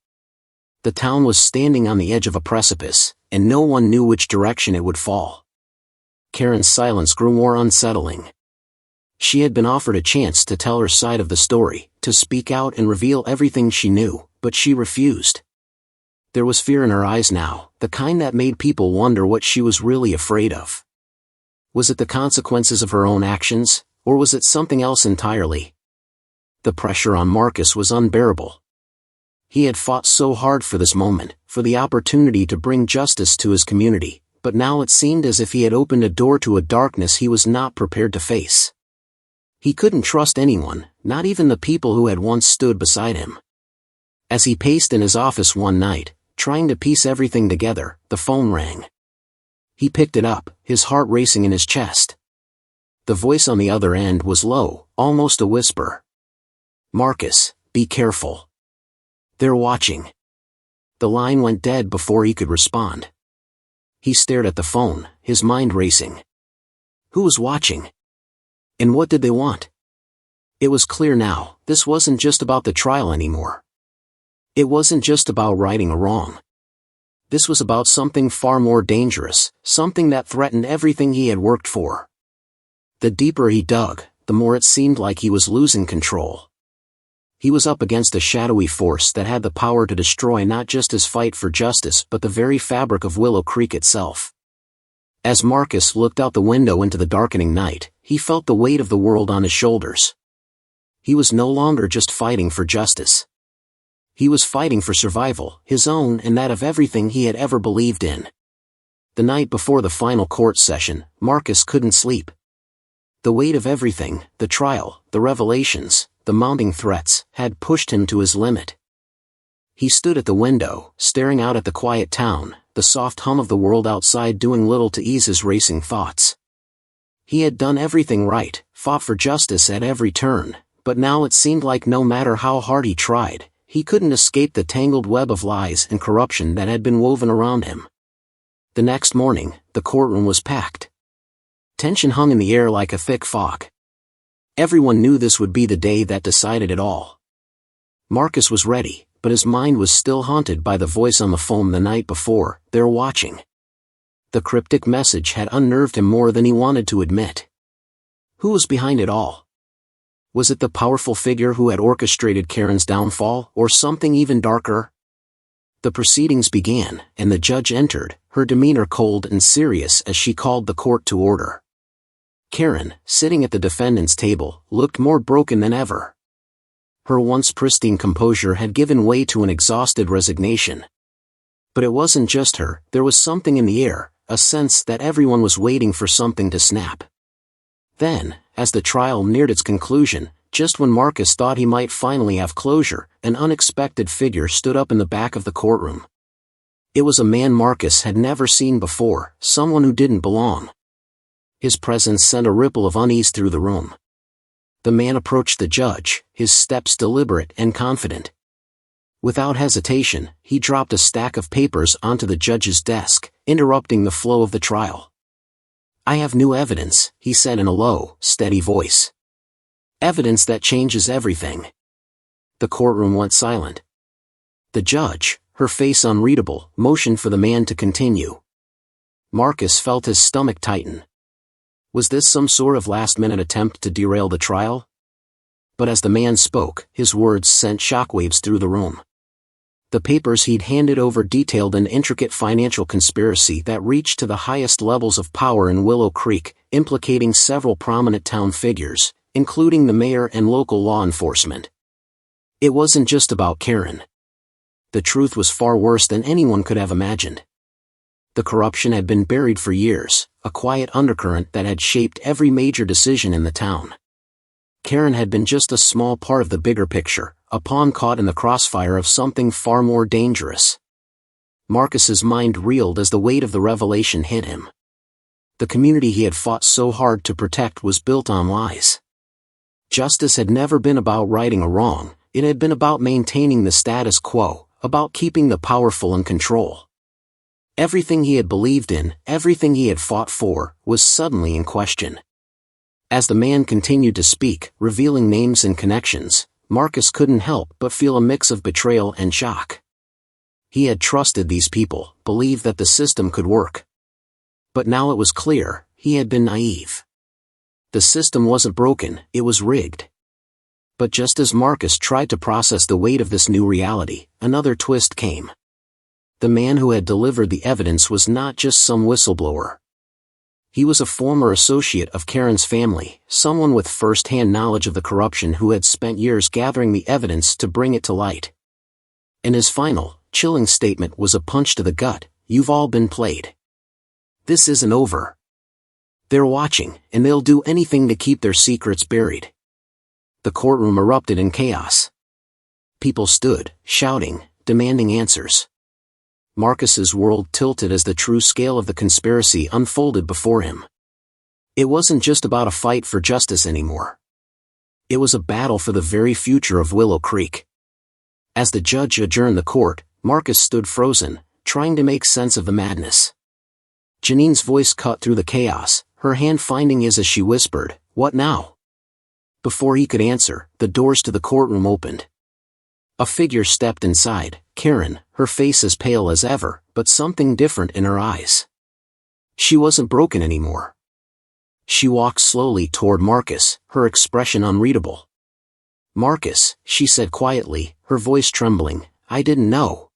The town was standing on the edge of a precipice, and no one knew which direction it would fall. Karen's silence grew more unsettling. She had been offered a chance to tell her side of the story, to speak out and reveal everything she knew, but she refused. There was fear in her eyes now, the kind that made people wonder what she was really afraid of. Was it the consequences of her own actions, or was it something else entirely? The pressure on Marcus was unbearable. He had fought so hard for this moment, for the opportunity to bring justice to his community, but now it seemed as if he had opened a door to a darkness he was not prepared to face. He couldn't trust anyone, not even the people who had once stood beside him. As he paced in his office one night, trying to piece everything together, the phone rang. He picked it up, his heart racing in his chest. The voice on the other end was low, almost a whisper. "Marcus, be careful. They're watching." The line went dead before he could respond. He stared at the phone, his mind racing. Who was watching? And what did they want? It was clear now, this wasn't just about the trial anymore. It wasn't just about righting a wrong. This was about something far more dangerous, something that threatened everything he had worked for. The deeper he dug, the more it seemed like he was losing control. He was up against a shadowy force that had the power to destroy not just his fight for justice but the very fabric of Willow Creek itself. As Marcus looked out the window into the darkening night, he felt the weight of the world on his shoulders. He was no longer just fighting for justice. He was fighting for survival, his own and that of everything he had ever believed in. The night before the final court session, Marcus couldn't sleep. The weight of everything, the trial, the revelations, the mounting threats, had pushed him to his limit. He stood at the window, staring out at the quiet town, the soft hum of the world outside doing little to ease his racing thoughts. He had done everything right, fought for justice at every turn, but now it seemed like no matter how hard he tried, he couldn't escape the tangled web of lies and corruption that had been woven around him. The next morning, the courtroom was packed. Tension hung in the air like a thick fog. Everyone knew this would be the day that decided it all. Marcus was ready, but his mind was still haunted by the voice on the phone the night before. "They're watching." The cryptic message had unnerved him more than he wanted to admit. Who was behind it all? Was it the powerful figure who had orchestrated Karen's downfall, or something even darker? The proceedings began, and the judge entered, her demeanor cold and serious as she called the court to order. Karen, sitting at the defendant's table, looked more broken than ever. Her once pristine composure had given way to an exhausted resignation. But it wasn't just her, there was something in the air, a sense that everyone was waiting for something to snap. Then, as the trial neared its conclusion, just when Marcus thought he might finally have closure, an unexpected figure stood up in the back of the courtroom. It was a man Marcus had never seen before, someone who didn't belong. His presence sent a ripple of unease through the room. The man approached the judge, his steps deliberate and confident. Without hesitation, he dropped a stack of papers onto the judge's desk, interrupting the flow of the trial. "I have new evidence," he said in a low, steady voice. "Evidence that changes everything." The courtroom went silent. The judge, her face unreadable, motioned for the man to continue. Marcus felt his stomach tighten. Was this some sort of last-minute attempt to derail the trial? But as the man spoke, his words sent shockwaves through the room. The papers he'd handed over detailed an intricate financial conspiracy that reached to the highest levels of power in Willow Creek, implicating several prominent town figures, including the mayor and local law enforcement. It wasn't just about Karen. The truth was far worse than anyone could have imagined. The corruption had been buried for years, a quiet undercurrent that had shaped every major decision in the town. Karen had been just a small part of the bigger picture, a pawn caught in the crossfire of something far more dangerous. Marcus's mind reeled as the weight of the revelation hit him. The community he had fought so hard to protect was built on lies. Justice had never been about righting a wrong, it had been about maintaining the status quo, about keeping the powerful in control. Everything he had believed in, everything he had fought for, was suddenly in question. As the man continued to speak, revealing names and connections, Marcus couldn't help but feel a mix of betrayal and shock. He had trusted these people, believed that the system could work. But now it was clear, he had been naive. The system wasn't broken, it was rigged. But just as Marcus tried to process the weight of this new reality, another twist came. The man who had delivered the evidence was not just some whistleblower. He was a former associate of Karen's family, someone with first-hand knowledge of the corruption who had spent years gathering the evidence to bring it to light. And his final, chilling statement was a punch to the gut: "You've all been played. This isn't over. They're watching, and they'll do anything to keep their secrets buried." The courtroom erupted in chaos. People stood, shouting, demanding answers. Marcus's world tilted as the true scale of the conspiracy unfolded before him. It wasn't just about a fight for justice anymore. It was a battle for the very future of Willow Creek. As the judge adjourned the court, Marcus stood frozen, trying to make sense of the madness. Janine's voice cut through the chaos, her hand finding his as she whispered, "What now?" Before he could answer, the doors to the courtroom opened. A figure stepped inside, Karen, her face as pale as ever, but something different in her eyes. She wasn't broken anymore. She walked slowly toward Marcus, her expression unreadable. "Marcus," she said quietly, her voice trembling, "I didn't know.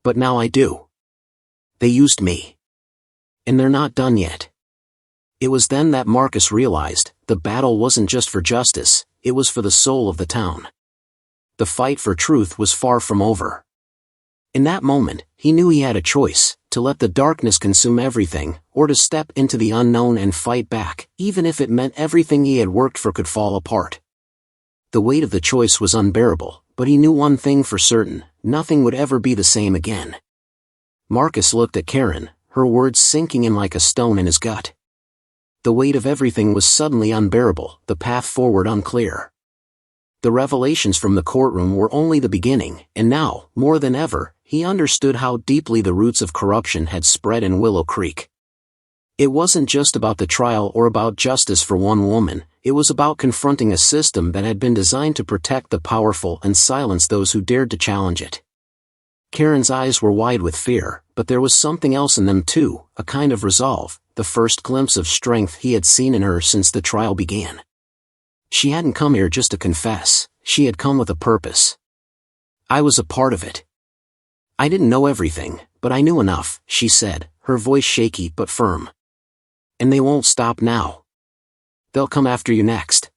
But now I do. They used me. And they're not done yet." It was then that Marcus realized, the battle wasn't just for justice, it was for the soul of the town. The fight for truth was far from over. In that moment, he knew he had a choice: to let the darkness consume everything, or to step into the unknown and fight back, even if it meant everything he had worked for could fall apart. The weight of the choice was unbearable, but he knew one thing for certain: nothing would ever be the same again. Marcus looked at Karen, her words sinking in like a stone in his gut. The weight of everything was suddenly unbearable, the path forward unclear. The revelations from the courtroom were only the beginning, and now, more than ever, he understood how deeply the roots of corruption had spread in Willow Creek. It wasn't just about the trial or about justice for one woman, it was about confronting a system that had been designed to protect the powerful and silence those who dared to challenge it. Karen's eyes were wide with fear, but there was something else in them too, a kind of resolve, the first glimpse of strength he had seen in her since the trial began. She hadn't come here just to confess, she had come with a purpose. "I was a part of it. I didn't know everything, but I knew enough," she said, her voice shaky but firm. "And they won't stop now. They'll come after you next."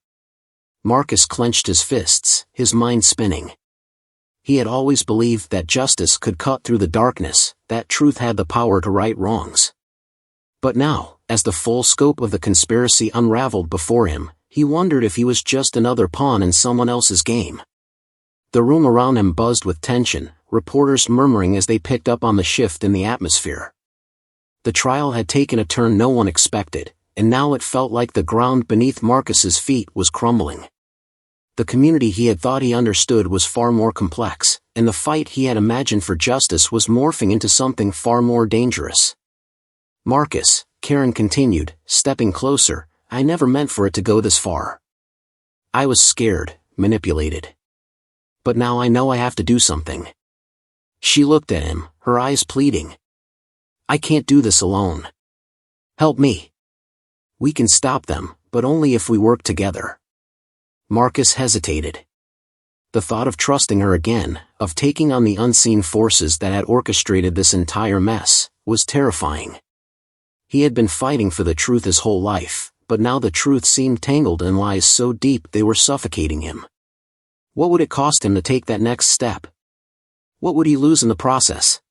Marcus clenched his fists, his mind spinning. He had always believed that justice could cut through the darkness, that truth had the power to right wrongs. But now, as the full scope of the conspiracy unraveled before him, he wondered if he was just another pawn in someone else's game. The room around him buzzed with tension, reporters murmuring as they picked up on the shift in the atmosphere. The trial had taken a turn no one expected, and now it felt like the ground beneath Marcus's feet was crumbling. The community he had thought he understood was far more complex, and the fight he had imagined for justice was morphing into something far more dangerous. "Marcus," Karen continued, stepping closer, "I never meant for it to go this far. I was scared, manipulated. But now I know I have to do something." She looked at him, her eyes pleading. "I can't do this alone. Help me. We can stop them, but only if we work together." Marcus hesitated. The thought of trusting her again, of taking on the unseen forces that had orchestrated this entire mess, was terrifying. He had been fighting for the truth his whole life, but now the truth seemed tangled in lies so deep they were suffocating him. What would it cost him to take that next step? What would he lose in the process?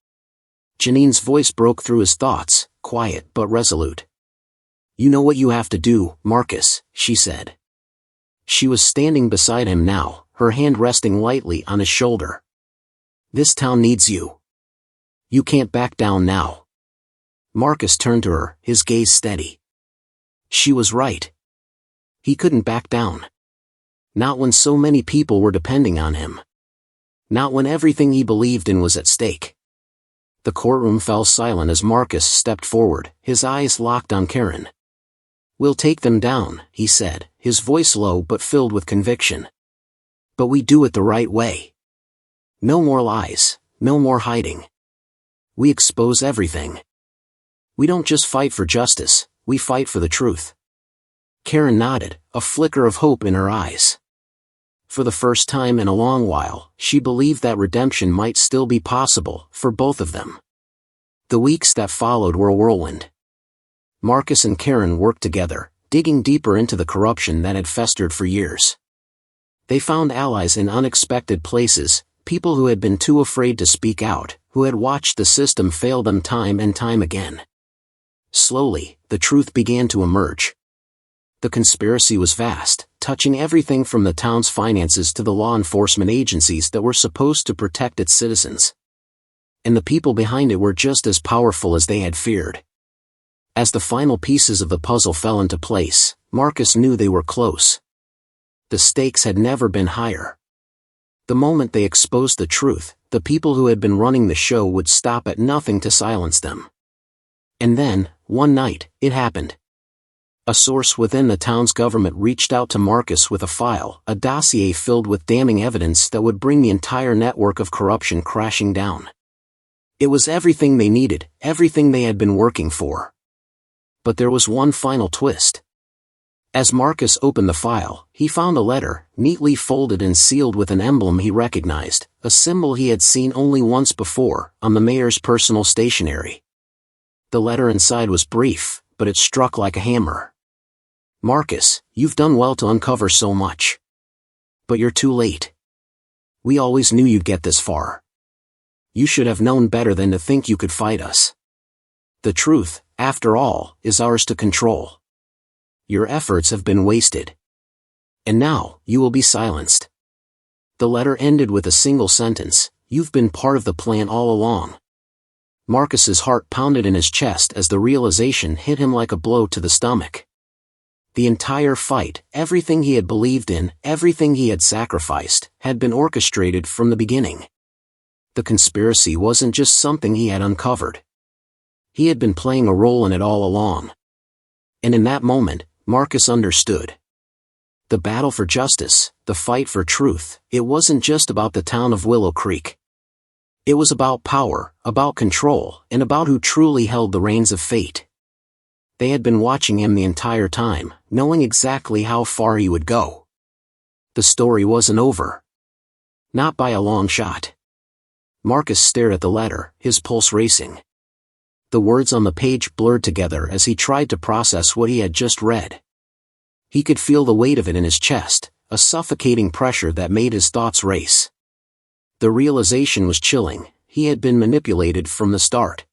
Janine's voice broke through his thoughts, quiet but resolute. "You know what you have to do, Marcus," she said. She was standing beside him now, her hand resting lightly on his shoulder. "This town needs you. You can't back down now." Marcus turned to her, his gaze steady. She was right. He couldn't back down. Not when so many people were depending on him. Not when everything he believed in was at stake. The courtroom fell silent as Marcus stepped forward, his eyes locked on Karen. "We'll take them down," he said, his voice low but filled with conviction. "But we do it the right way. No more lies, no more hiding. We expose everything. We don't just fight for justice, we fight for the truth." Karen nodded, a flicker of hope in her eyes. For the first time in a long while, she believed that redemption might still be possible for both of them. The weeks that followed were a whirlwind. Marcus and Karen worked together, digging deeper into the corruption that had festered for years. They found allies in unexpected places, people who had been too afraid to speak out, who had watched the system fail them time and time again. Slowly, the truth began to emerge. The conspiracy was vast, touching everything from the town's finances to the law enforcement agencies that were supposed to protect its citizens. And the people behind it were just as powerful as they had feared. As the final pieces of the puzzle fell into place, Marcus knew they were close. The stakes had never been higher. The moment they exposed the truth, the people who had been running the show would stop at nothing to silence them. And then, one night, it happened. A source within the town's government reached out to Marcus with a file, a dossier filled with damning evidence that would bring the entire network of corruption crashing down. It was everything they needed, everything they had been working for. But there was one final twist. As Marcus opened the file, he found a letter, neatly folded and sealed with an emblem he recognized, a symbol he had seen only once before, on the mayor's personal stationery. The letter inside was brief, but it struck like a hammer. Marcus, you've done well to uncover so much. But you're too late. We always knew you'd get this far. You should have known better than to think you could fight us. The truth, after all, is ours to control. Your efforts have been wasted. And now, you will be silenced. The letter ended with a single sentence, "You've been part of the plan all along." Marcus's heart pounded in his chest as the realization hit him like a blow to the stomach. The entire fight, everything he had believed in, everything he had sacrificed, had been orchestrated from the beginning. The conspiracy wasn't just something he had uncovered. He had been playing a role in it all along. And in that moment, Marcus understood. The battle for justice, the fight for truth, it wasn't just about the town of Willow Creek. It was about power, about control, and about who truly held the reins of fate. They had been watching him the entire time, knowing exactly how far he would go. The story wasn't over. Not by a long shot. Marcus stared at the letter, his pulse racing. The words on the page blurred together as he tried to process what he had just read. He could feel the weight of it in his chest, a suffocating pressure that made his thoughts race. The realization was chilling, he had been manipulated from the start.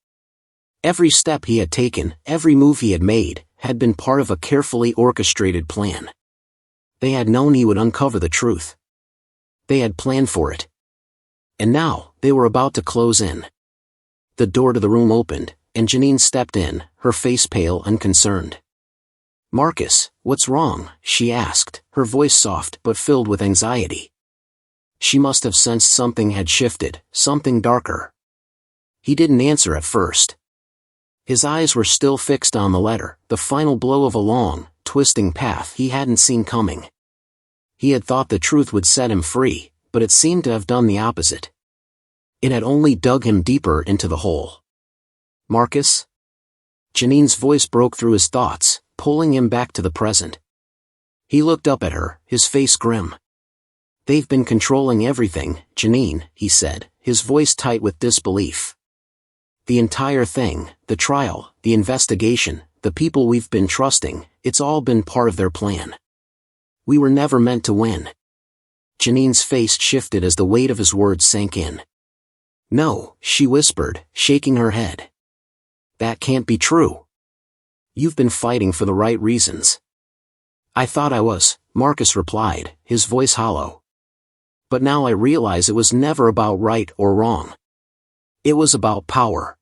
Every step he had taken, every move he had made, had been part of a carefully orchestrated plan. They had known he would uncover the truth. They had planned for it. And now, they were about to close in. The door to the room opened, and Janine stepped in, her face pale and concerned. "Marcus, what's wrong?" she asked, her voice soft but filled with anxiety. She must have sensed something had shifted, something darker. He didn't answer at first. His eyes were still fixed on the letter, the final blow of a long, twisting path he hadn't seen coming. He had thought the truth would set him free, but it seemed to have done the opposite. It had only dug him deeper into the hole. "Marcus?" Janine's voice broke through his thoughts, pulling him back to the present. He looked up at her, his face grim. "They've been controlling everything, Janine," he said, his voice tight with disbelief. "The entire thing, the trial, the investigation, the people we've been trusting, it's all been part of their plan. We were never meant to win." Janine's face shifted as the weight of his words sank in. "No," she whispered, shaking her head. "That can't be true. You've been fighting for the right reasons." "I thought I was," Marcus replied, his voice hollow. "But now I realize it was never about right or wrong. It was about power.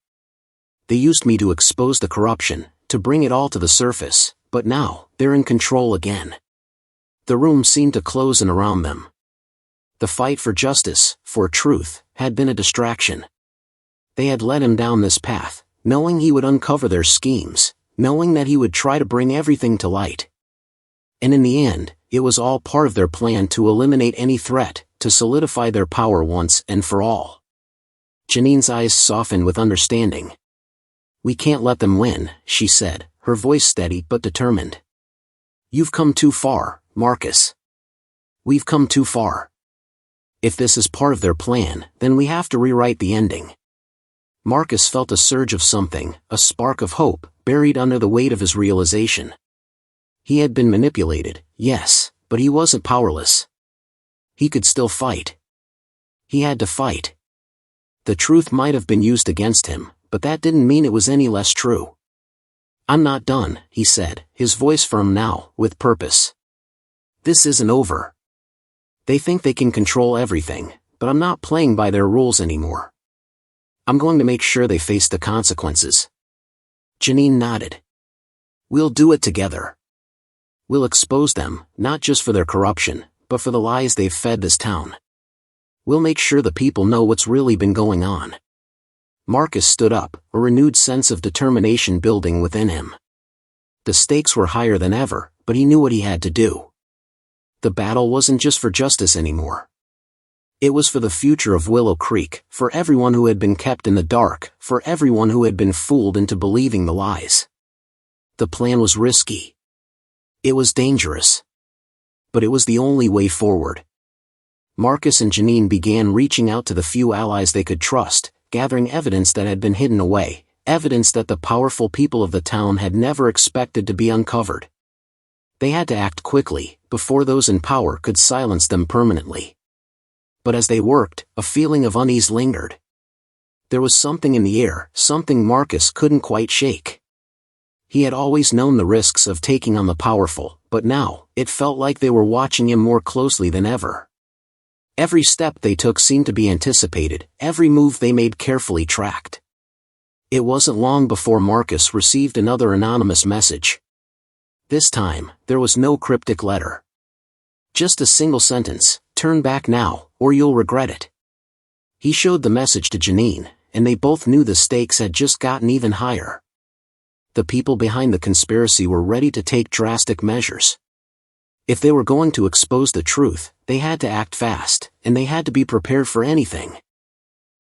They used me to expose the corruption, to bring it all to the surface, but now, they're in control again." The room seemed to close in around them. The fight for justice, for truth, had been a distraction. They had led him down this path, knowing he would uncover their schemes, knowing that he would try to bring everything to light. And in the end, it was all part of their plan to eliminate any threat, to solidify their power once and for all. Janine's eyes softened with understanding. "We can't let them win," she said, her voice steady but determined. You've come too far, Marcus. We've come too far. If this is part of their plan, then we have to rewrite the ending. Marcus felt a surge of something, a spark of hope, buried under the weight of his realization. He had been manipulated, yes, but he wasn't powerless. He could still fight. He had to fight. The truth might have been used against him, but that didn't mean it was any less true. I'm not done, he said, his voice firm now, with purpose. This isn't over. They think they can control everything, but I'm not playing by their rules anymore. I'm going to make sure they face the consequences. Janine nodded. We'll do it together. We'll expose them, not just for their corruption, but for the lies they've fed this town. We'll make sure the people know what's really been going on. Marcus stood up, a renewed sense of determination building within him. The stakes were higher than ever, but he knew what he had to do. The battle wasn't just for justice anymore. It was for the future of Willow Creek, for everyone who had been kept in the dark, for everyone who had been fooled into believing the lies. The plan was risky. It was dangerous. But it was the only way forward. Marcus and Janine began reaching out to the few allies they could trust, gathering evidence that had been hidden away, evidence that the powerful people of the town had never expected to be uncovered. They had to act quickly, before those in power could silence them permanently. But as they worked, a feeling of unease lingered. There was something in the air, something Marcus couldn't quite shake. He had always known the risks of taking on the powerful, but now, it felt like they were watching him more closely than ever. Every step they took seemed to be anticipated, every move they made carefully tracked. It wasn't long before Marcus received another anonymous message. This time, there was no cryptic letter. Just a single sentence, turn back now, or you'll regret it. He showed the message to Janine, and they both knew the stakes had just gotten even higher. The people behind the conspiracy were ready to take drastic measures. If they were going to expose the truth, they had to act fast, and they had to be prepared for anything.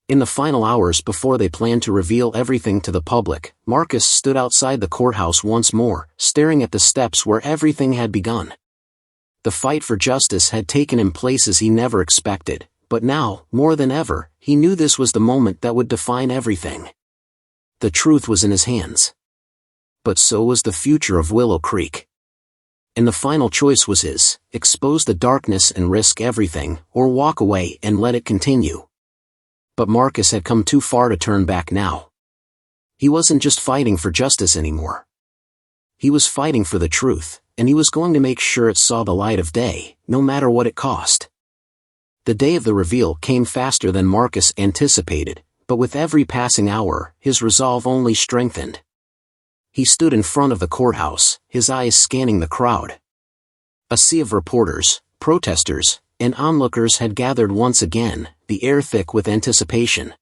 In the final hours before they planned to reveal everything to the public, Marcus stood outside the courthouse once more, staring at the steps where everything had begun. The fight for justice had taken him places he never expected, but now, more than ever, he knew this was the moment that would define everything. The truth was in his hands. But so was the future of Willow Creek. And the final choice was his: expose the darkness and risk everything, or walk away and let it continue. But Marcus had come too far to turn back now. He wasn't just fighting for justice anymore. He was fighting for the truth, and he was going to make sure it saw the light of day, no matter what it cost. The day of the reveal came faster than Marcus anticipated, but with every passing hour, his resolve only strengthened. He stood in front of the courthouse, his eyes scanning the crowd. A sea of reporters, protesters, and onlookers had gathered once again, the air thick with anticipation.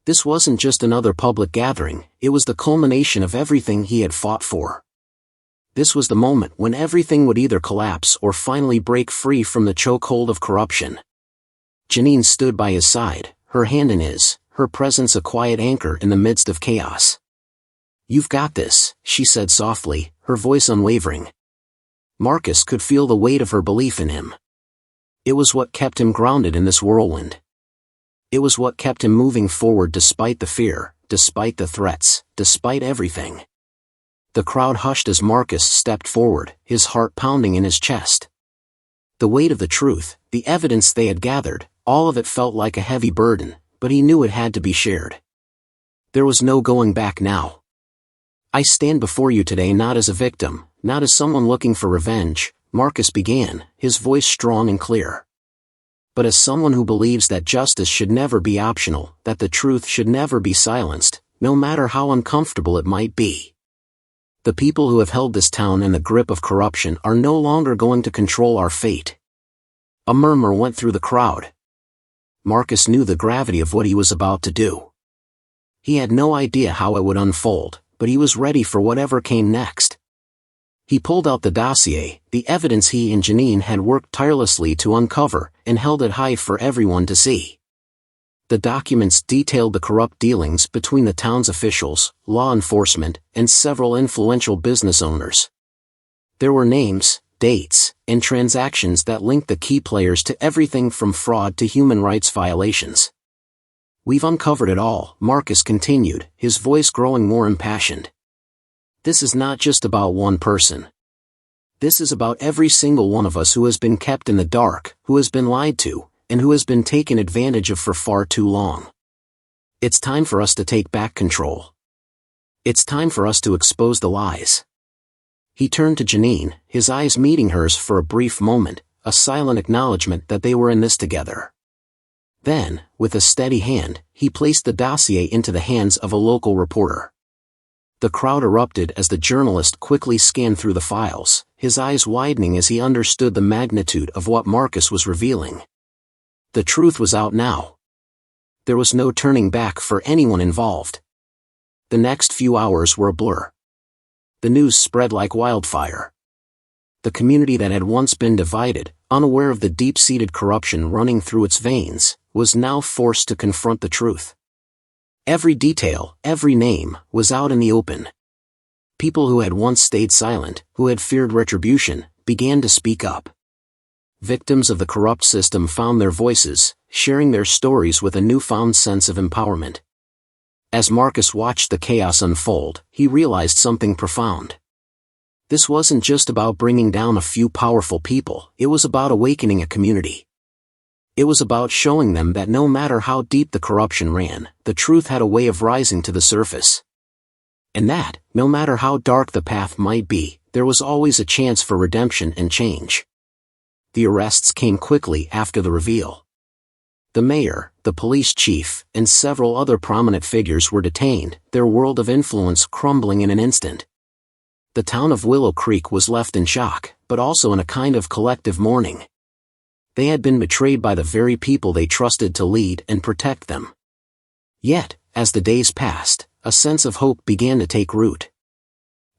This wasn't just another public gathering, it was the culmination of everything he had fought for. This was the moment when everything would either collapse or finally break free from the chokehold of corruption. Janine stood by his side, her hand in his, her presence a quiet anchor in the midst of chaos. "You've got this," she said softly, her voice unwavering. Marcus could feel the weight of her belief in him. It was what kept him grounded in this whirlwind. It was what kept him moving forward despite the fear, despite the threats, despite everything. The crowd hushed as Marcus stepped forward, his heart pounding in his chest. The weight of the truth, the evidence they had gathered, all of it felt like a heavy burden, but he knew it had to be shared. There was no going back now. "I stand before you today not as a victim, not as someone looking for revenge," Marcus began, his voice strong and clear. "But as someone who believes that justice should never be optional, that the truth should never be silenced, no matter how uncomfortable it might be. The people who have held this town in the grip of corruption are no longer going to control our fate." A murmur went through the crowd. Marcus knew the gravity of what he was about to do. He had no idea how it would unfold, but he was ready for whatever came next. He pulled out the dossier, the evidence he and Janine had worked tirelessly to uncover, and held it high for everyone to see. The documents detailed the corrupt dealings between the town's officials, law enforcement, and several influential business owners. There were names, dates, and transactions that linked the key players to everything from fraud to human rights violations. "We've uncovered it all," Marcus continued, his voice growing more impassioned. "This is not just about one person. This is about every single one of us who has been kept in the dark, who has been lied to, and who has been taken advantage of for far too long. It's time for us to take back control. It's time for us to expose the lies." He turned to Janine, his eyes meeting hers for a brief moment, a silent acknowledgement that they were in this together. Then, with a steady hand, he placed the dossier into the hands of a local reporter. The crowd erupted as the journalist quickly scanned through the files, his eyes widening as he understood the magnitude of what Marcus was revealing. The truth was out now. There was no turning back for anyone involved. The next few hours were a blur. The news spread like wildfire. The community that had once been divided, unaware of the deep-seated corruption running through its veins, was now forced to confront the truth. Every detail, every name, was out in the open. People who had once stayed silent, who had feared retribution, began to speak up. Victims of the corrupt system found their voices, sharing their stories with a newfound sense of empowerment. As Marcus watched the chaos unfold, he realized something profound. This wasn't just about bringing down a few powerful people, it was about awakening a community. It was about showing them that no matter how deep the corruption ran, the truth had a way of rising to the surface. And that, no matter how dark the path might be, there was always a chance for redemption and change. The arrests came quickly after the reveal. The mayor, the police chief, and several other prominent figures were detained, their world of influence crumbling in an instant. The town of Willow Creek was left in shock, but also in a kind of collective mourning. They had been betrayed by the very people they trusted to lead and protect them. Yet, as the days passed, a sense of hope began to take root.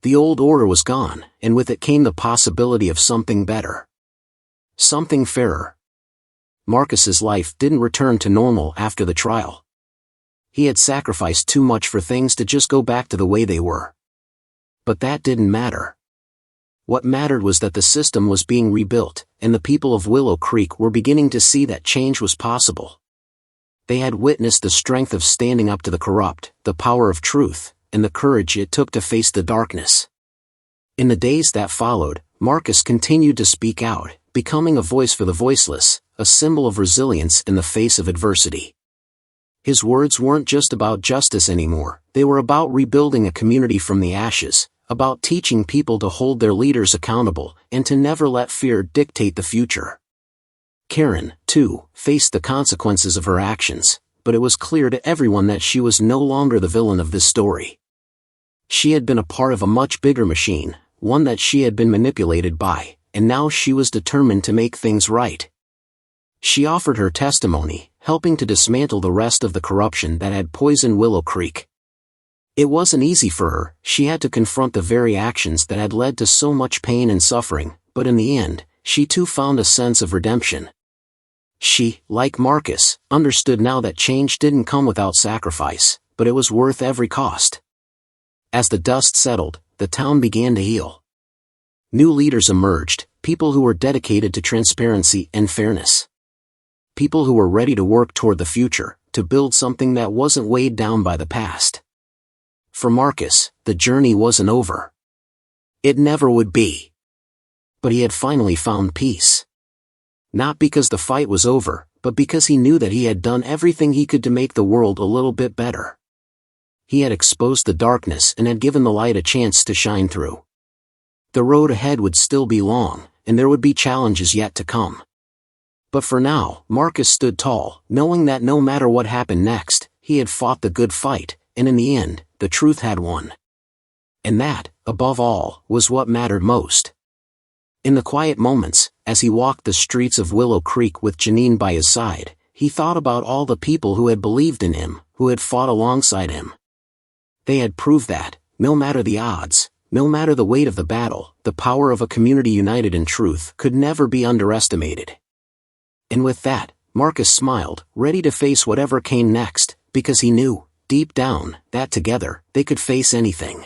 The old order was gone, and with it came the possibility of something better. Something fairer. Marcus's life didn't return to normal after the trial. He had sacrificed too much for things to just go back to the way they were. But that didn't matter. What mattered was that the system was being rebuilt, and the people of Willow Creek were beginning to see that change was possible. They had witnessed the strength of standing up to the corrupt, the power of truth, and the courage it took to face the darkness. In the days that followed, Marcus continued to speak out, becoming a voice for the voiceless, a symbol of resilience in the face of adversity. His words weren't just about justice anymore, they were about rebuilding a community from the ashes, about teaching people to hold their leaders accountable, and to never let fear dictate the future. Karen, too, faced the consequences of her actions, but it was clear to everyone that she was no longer the villain of this story. She had been a part of a much bigger machine, one that she had been manipulated by, and now she was determined to make things right. She offered her testimony, helping to dismantle the rest of the corruption that had poisoned Willow Creek. It wasn't easy for her, she had to confront the very actions that had led to so much pain and suffering, but in the end, she too found a sense of redemption. She, like Marcus, understood now that change didn't come without sacrifice, but it was worth every cost. As the dust settled, the town began to heal. New leaders emerged, people who were dedicated to transparency and fairness. People who were ready to work toward the future, to build something that wasn't weighed down by the past. For Marcus, the journey wasn't over. It never would be. But he had finally found peace. Not because the fight was over, but because he knew that he had done everything he could to make the world a little bit better. He had exposed the darkness and had given the light a chance to shine through. The road ahead would still be long, and there would be challenges yet to come. But for now, Marcus stood tall, knowing that no matter what happened next, he had fought the good fight, and in the end, the truth had won. And that, above all, was what mattered most. In the quiet moments, as he walked the streets of Willow Creek with Janine by his side, he thought about all the people who had believed in him, who had fought alongside him. They had proved that, no matter the odds, no matter the weight of the battle, the power of a community united in truth could never be underestimated. And with that, Marcus smiled, ready to face whatever came next, because he knew, deep down, that together, they could face anything.